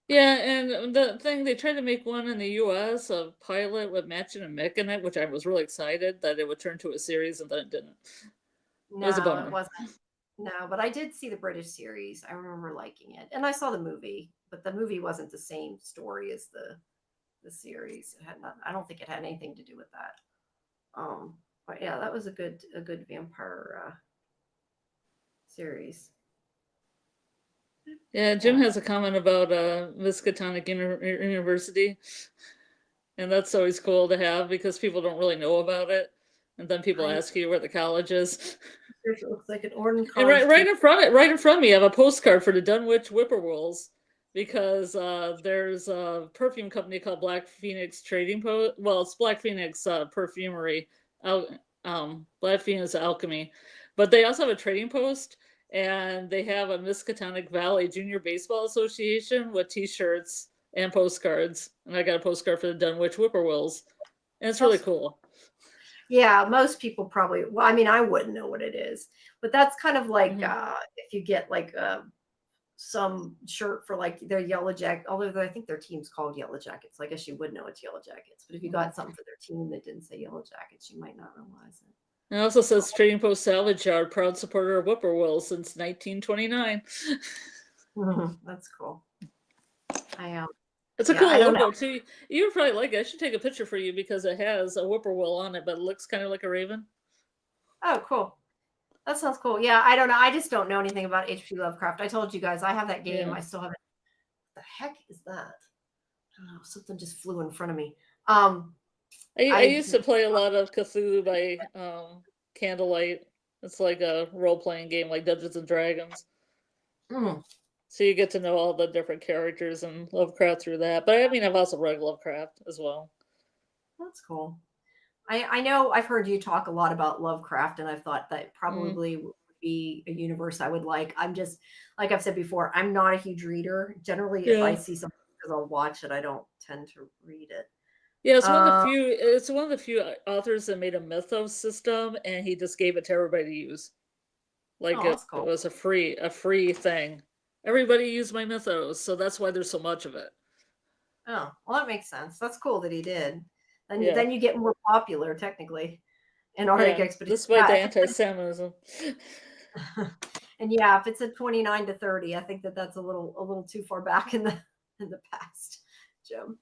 Speaker 2: Yeah, and the thing, they tried to make one in the US, a pilot with Matchin and Mick in it, which I was really excited that it would turn to a series, and then it didn't.
Speaker 1: No, it wasn't. No, but I did see the British series. I remember liking it. And I saw the movie, but the movie wasn't the same story as the series. It had not, I don't think it had anything to do with that. But yeah, that was a good vampire series.
Speaker 2: Yeah, Jim has a comment about Miskatonic University, and that's always cool to have because people don't really know about it, and then people ask you where the college is.
Speaker 1: It looks like an Orden
Speaker 2: college. And right in front of me, I have a postcard for the Dunwich Whippoorwills because there's a perfume company called Black Phoenix Trading Post. Well, it's Black Phoenix Perfumery, Black Phoenix Alchemy, but they also have a trading post. and they have a Miskatonic Valley Junior Baseball Association with T-shirts and postcards. And I got a postcard for the Dunwich Whippoorwills, and it's really cool.
Speaker 1: Yeah, most people probably. Well, I mean, I wouldn't know what it is, but that's kind of like if you get like some shirt for like their Yellow Jacket, although I think their team's called Yellow Jackets. I guess you would know it's Yellow Jackets. But if you got something for their team that didn't say Yellow Jackets, you might not realize it.
Speaker 2: It also says Trading Post Salvage Yard, proud supporter of Whippoorwill since 1929.
Speaker 1: That's cool. I am.
Speaker 2: It's a cool logo too. You would probably like it. I should take a picture for you because it has a whippoorwill on it, but it looks kind of like a raven.
Speaker 1: Oh, cool. That sounds cool. Yeah, I don't know. I just don't know anything about H.P. Lovecraft. I told you guys I have that game. I still haven't. What the heck is that? I don't know. Something just flew in front of me.
Speaker 2: I used to play a lot of Cthulhu by Candlelight. It's like a role-playing game like Dungeons and Dragons. So you get to know all the different characters and Lovecraft through that. But I mean, I've also read Lovecraft as well.
Speaker 1: That's cool. I know I've heard you talk a lot about Lovecraft, and I've thought that probably would be a universe I would like. I'm just, like I've said before, I'm not a huge reader. Generally, if I see something because I'll watch it, I don't tend to read it.
Speaker 2: Yeah, it's one of the few. It's one of the few authors that made a mythos system, and he just gave it to everybody to use. Like it was a free thing. Everybody used my mythos, so that's why there's so much of it.
Speaker 1: Oh, well, that makes sense. That's cool that he did. Then you get more popular, technically, in Arctic Expedition.
Speaker 2: Despite the anti-Semitism.
Speaker 1: And yeah, if it's a 29 to 30, I think that's a little too far back in the past, Jim.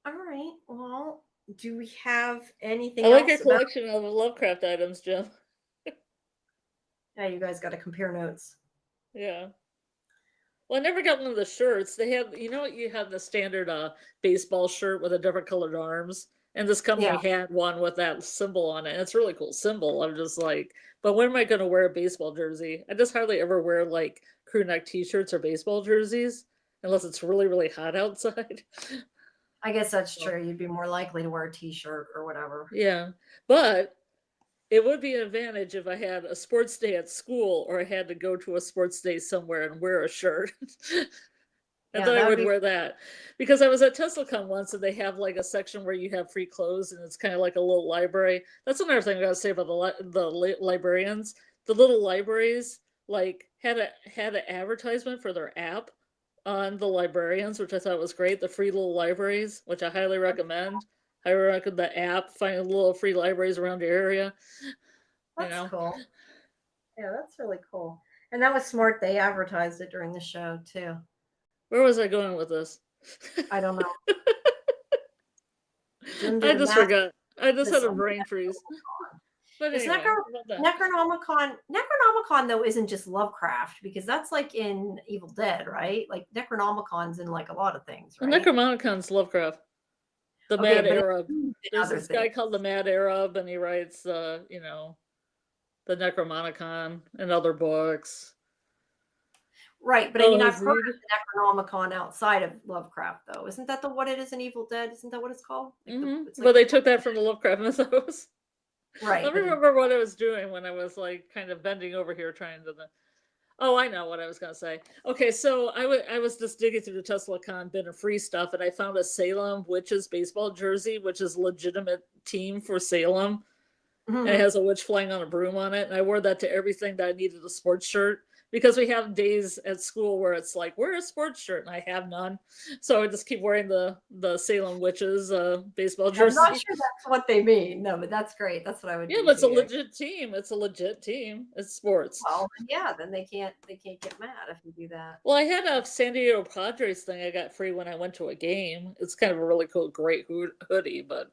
Speaker 1: All right. Well, do we have anything else?
Speaker 2: I like your collection of Lovecraft items, Jim.
Speaker 1: Yeah, you guys got to compare notes.
Speaker 2: Yeah. Well, I never got one of the shirts. They have, you have the standard baseball shirt with a different colored arms. And this company had one with that symbol on it. And it's a really cool symbol. I'm just like, but when am I going to wear a baseball jersey? I just hardly ever wear like crew neck t-shirts or baseball jerseys unless it's really, really hot outside.
Speaker 1: I guess that's true. You'd be more likely to wear a t-shirt or whatever.
Speaker 2: Yeah. But it would be an advantage if I had a sports day at school or I had to go to a sports day somewhere and wear a shirt. And then I would wear that. Because I was at TeslaCon once and they have like a section where you have free clothes and it's kind of like a little library. That's another thing I gotta say about the librarians. The little libraries like had an advertisement for their app on the librarians, which I thought was great. The free little libraries, which I highly recommend. I recommend the app, find little free libraries around your area.
Speaker 1: That's cool. Yeah, that's really cool. And that was smart. They advertised it during the show too.
Speaker 2: Where was I going with this?
Speaker 1: I don't know.
Speaker 2: I just forgot. I just had a brain freeze. But anyway,
Speaker 1: Necronomicon though isn't just Lovecraft, because that's like in Evil Dead, right? Like Necronomicon's in like a lot of things, right?
Speaker 2: Necronomicon's Lovecraft. The Mad Arab. There's this guy called the Mad Arab, and he writes, the Necronomicon and other books.
Speaker 1: Right, but I mean, I've heard of the Necronomicon outside of Lovecraft, though. Isn't that what it is in Evil Dead? Isn't that what it's called?
Speaker 2: But they took that from the Lovecraft mythos.
Speaker 1: Right.
Speaker 2: I remember what I was doing when I was like kind of bending over here trying to. Oh, I know what I was going to say. Okay, so I was just digging through the TeslaCon bin of free stuff, and I found a Salem Witches baseball jersey, which is a legitimate team for Salem. And it has a witch flying on a broom on it. And I wore that to everything that I needed a sports shirt. Because we have days at school where it's like, wear a sports shirt, and I have none. So I just keep wearing the Salem Witches baseball jersey.
Speaker 1: I'm not sure that's what they mean. No, but that's great. That's what I would do.
Speaker 2: Yeah, but it's a legit team. It's a legit team. It's sports.
Speaker 1: Well, yeah, then they can't get mad if you do that.
Speaker 2: Well, I had a San Diego Padres thing I got free when I went to a game. It's kind of a really cool, great hoodie, but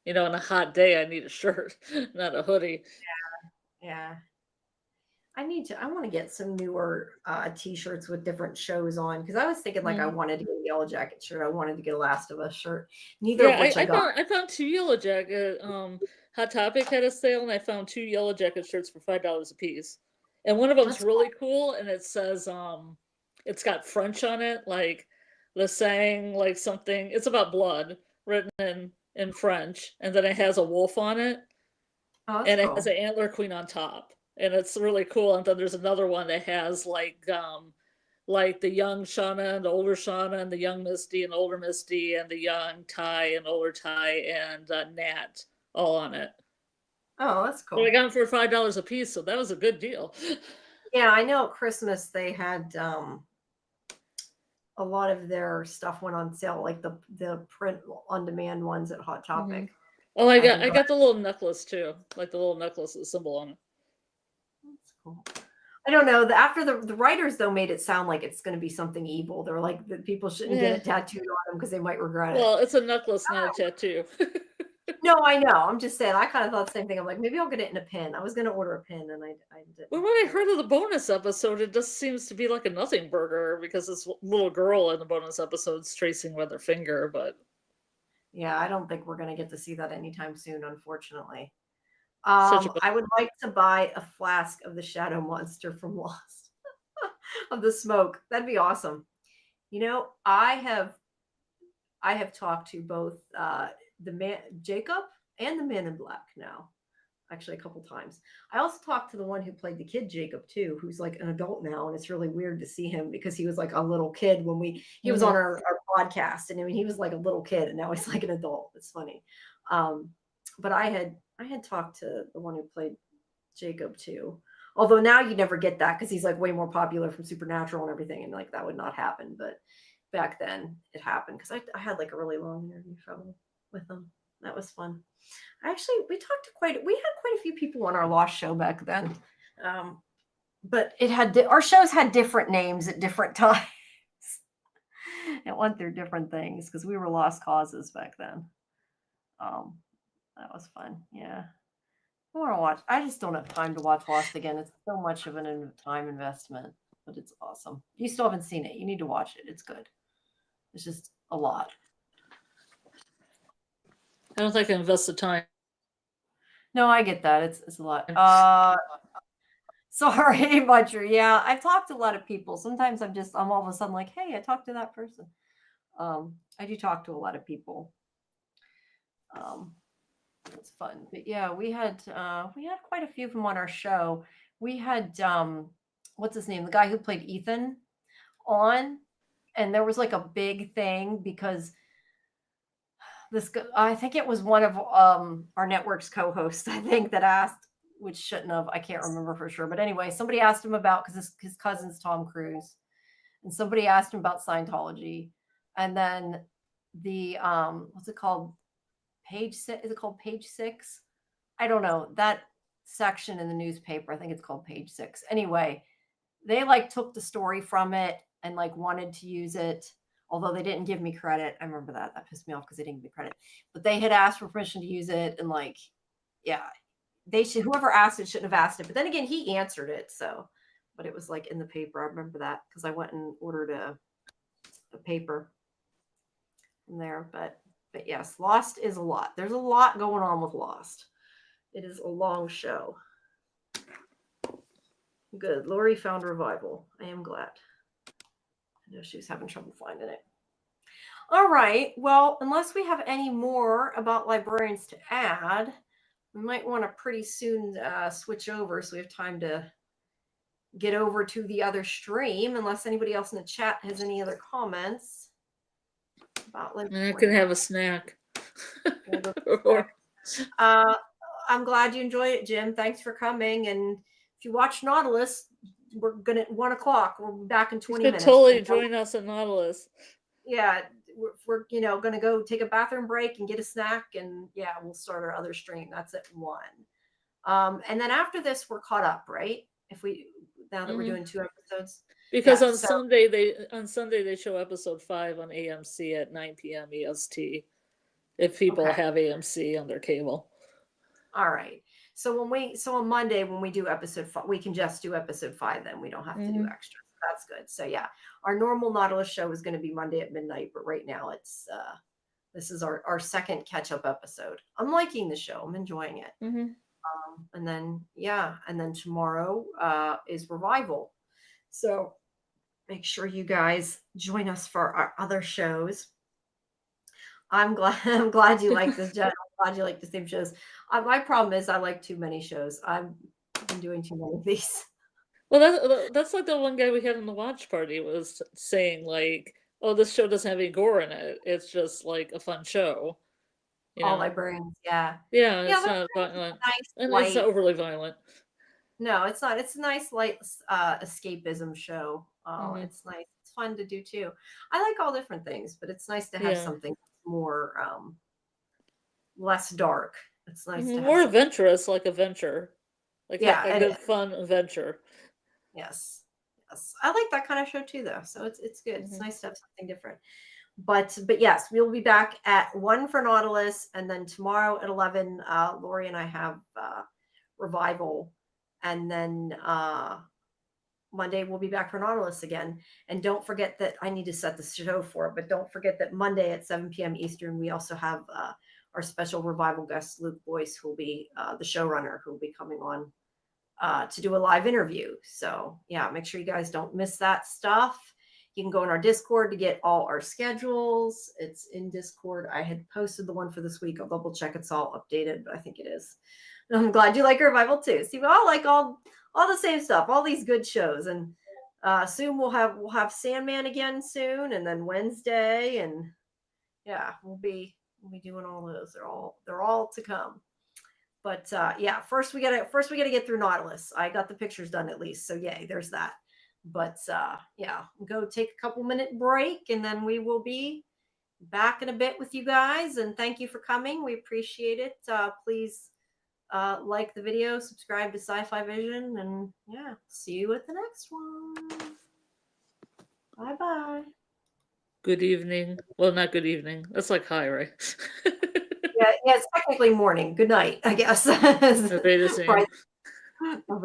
Speaker 2: on a hot day, I need a shirt, not a hoodie.
Speaker 1: Yeah. I want to get some newer t-shirts with different shows on, because I was thinking like I wanted to get a Yellow Jacket shirt. I wanted to get a Last of Us shirt. Neither of which I got.
Speaker 2: I found 2 Yellow Jacket. Hot Topic had a sale, and I found 2 Yellow Jacket shirts for $5 a piece. And one of them's really cool, and it says it's got French on it, like the saying, like something. It's about blood written in French, and then it has a wolf on it, and it has an antler queen on top. and it's really cool. And then there's another one that has like the young Shauna and the older Shauna, and the young Misty and older Misty, and the young Ty and older Ty, and Nat all on it.
Speaker 1: Oh, that's
Speaker 2: But I
Speaker 1: cool.
Speaker 2: got them for $5 a piece, so that was a good deal.
Speaker 1: Yeah, I know at Christmas they had a lot of their stuff went on sale, like the print on demand ones at Hot Topic.
Speaker 2: Oh,
Speaker 1: I
Speaker 2: I
Speaker 1: think
Speaker 2: got the little necklace too, like the little necklace with the symbol on it.
Speaker 1: that's cool. I don't know. After the writers though made it sound like it's going to be something evil. They're like that people shouldn't get it tattooed on them because they might regret it.
Speaker 2: Well, it's a necklace, not a tattoo.
Speaker 1: No, I know. I'm just saying. I kind of thought the same thing. I'm like, maybe I'll get it in a pin. I was going to order a pin, and I didn't.
Speaker 2: Well, when I heard of the bonus episode, it just seems to be like a nothing burger because this little girl in the bonus episode's tracing with her finger, but
Speaker 1: Yeah, I don't think we're going to get to see that anytime soon, unfortunately.
Speaker 2: such a
Speaker 1: I would like to buy a flask of the Shadow Monster from Lost of the smoke. That'd be awesome. You know, I have talked to both the man Jacob and the Man in Black now. Actually, a couple times. I also talked to the one who played the kid Jacob too, who's like an adult now, and it's really weird to see him because he was like a little kid when he was on our podcast, and I mean he was like a little kid, and now he's like an adult. It's funny. But I had talked to the one who played Jacob too. Although now you never get that because he's like way more popular from Supernatural and everything, and like that would not happen. But back then it happened because I had like a really long interview with him. That was fun. We had quite a few people on our Lost show back then. But our shows had different names at different times. It went through different things because we were lost causes back then. That was fun. Yeah. I want to watch. I just don't have time to watch Lost again. It's so much of an time investment, but it's awesome. You still haven't seen it. You need to watch it. It's good. It's just a lot.
Speaker 2: I don't think I invest the time.
Speaker 1: No, I get that. It's a lot. Sorry, Butcher. Yeah, I've talked to a lot of people. Sometimes I'm all of a sudden like, hey, I talked to that person. I do talk to a lot of people. It's fun. But yeah, we had quite a few of them on our show. We had what's his name? The guy who played Ethan on, and there was like a big thing because I think it was one of our network's co-hosts, I think, that asked, which shouldn't have, I can't remember for sure. But anyway, somebody asked him about, because his cousin's Tom Cruise, and somebody asked him about Scientology. And then the, what's it called? Page 6? Is it called Page 6? I don't know. That section in the newspaper, I think it's called Page 6. Anyway, they like took the story from it and like wanted to use it. Although they didn't give me credit. I remember that. That pissed me off because they didn't give me credit. But they had asked for permission to use it. And like, yeah, whoever asked it shouldn't have asked it. But then again, he answered it. So, but it was like in the paper. I remember that because I went and ordered a paper from there. But yes, Lost is a lot. There's a lot going on with Lost. It is a long show. Good. Lori found Revival. I am glad. I know she was having trouble finding it. All right. Well, unless we have any more about librarians to add, we might want to pretty soon switch over so we have time to get over to the other stream, unless anybody else in the chat has any other comments about librarians.
Speaker 2: I can have a snack.
Speaker 1: I'm glad you enjoyed it, Jim. Thanks for coming. And if you watch Nautilus, we're gonna at 1 o'clock. We're back in 20 minutes.
Speaker 2: Totally join us at Nautilus.
Speaker 1: Yeah, we're gonna go take a bathroom break and get a snack, and yeah, we'll start our other stream. That's at 1. And then after this, we're caught up, right? Now that we're doing 2 episodes.
Speaker 2: Because on Sunday they show episode 5 on AMC at 9 p.m. EST. If people have AMC on their cable.
Speaker 1: All right. So on Monday when we do episode 5, we can just do episode 5. Then we don't have to do extra. That's good. So yeah, our normal Nautilus show is going to be Monday at midnight, but right now it's this is our second catch-up episode. I'm liking the show. I'm enjoying it. And then tomorrow is Revival. So make sure you guys join us for our other shows. I'm glad you like this, Jen. I'm glad you like the same shows. My problem is I like too many shows. I'm been doing too many of these.
Speaker 2: Well, that's like the one guy we had in the watch party was saying like, "Oh, this show doesn't have any gore in it. It's just like a fun show." You
Speaker 1: All
Speaker 2: know?
Speaker 1: librarians, yeah.
Speaker 2: Yeah,
Speaker 1: Yeah,
Speaker 2: it's not
Speaker 1: librarians is
Speaker 2: violent,
Speaker 1: a nice
Speaker 2: and it's not
Speaker 1: light.
Speaker 2: overly violent.
Speaker 1: No, it's not. It's a nice light escapism show.
Speaker 2: Hmm.
Speaker 1: It's nice. It's fun to do too. I like all different things, but it's nice to have
Speaker 2: Yeah.
Speaker 1: something more less dark. It's nice to have
Speaker 2: More
Speaker 1: something.
Speaker 2: adventurous, like a venture, like
Speaker 1: Yeah,
Speaker 2: a
Speaker 1: and
Speaker 2: good fun adventure.
Speaker 1: yes. Yes. I like that kind of show too though. So it's good. It's
Speaker 2: Hmm.
Speaker 1: nice to have something different. But yes, we'll be back at 1 for Nautilus, and then tomorrow at 11 Lori and I have revival, and then Monday we'll be back for Nautilus again. And don't forget that I need to set the show for it, but don't forget that Monday at 7 p.m. Eastern, we also have our special revival guest, Luke Boyce, who will be the showrunner, who will be coming on to do a live interview. So yeah, make sure you guys don't miss that stuff. You can go in our Discord to get all our schedules. It's in Discord. I had posted the one for this week. I'll double check it's all updated, but I think it is. And I'm glad you like Revival too. See, we all like all the same stuff, all these good shows. And soon we'll have Sandman again soon, and then Wednesday, and yeah, we'll be doing all those. They're all to come. But yeah, first we gotta get through Nautilus. I got the pictures done at least, so yay, there's that. But yeah, go take a couple minute break, and then we will be back in a bit with you guys. And thank you for coming. We appreciate it. Please like the video, subscribe to Sci-Fi Vision, and yeah, see you at the next one. Bye bye.
Speaker 2: Good evening. Well, not good evening. That's like hi, right?
Speaker 1: Yeah, it's technically morning. Good night, I guess.
Speaker 2: Everybody the same.
Speaker 1: Right.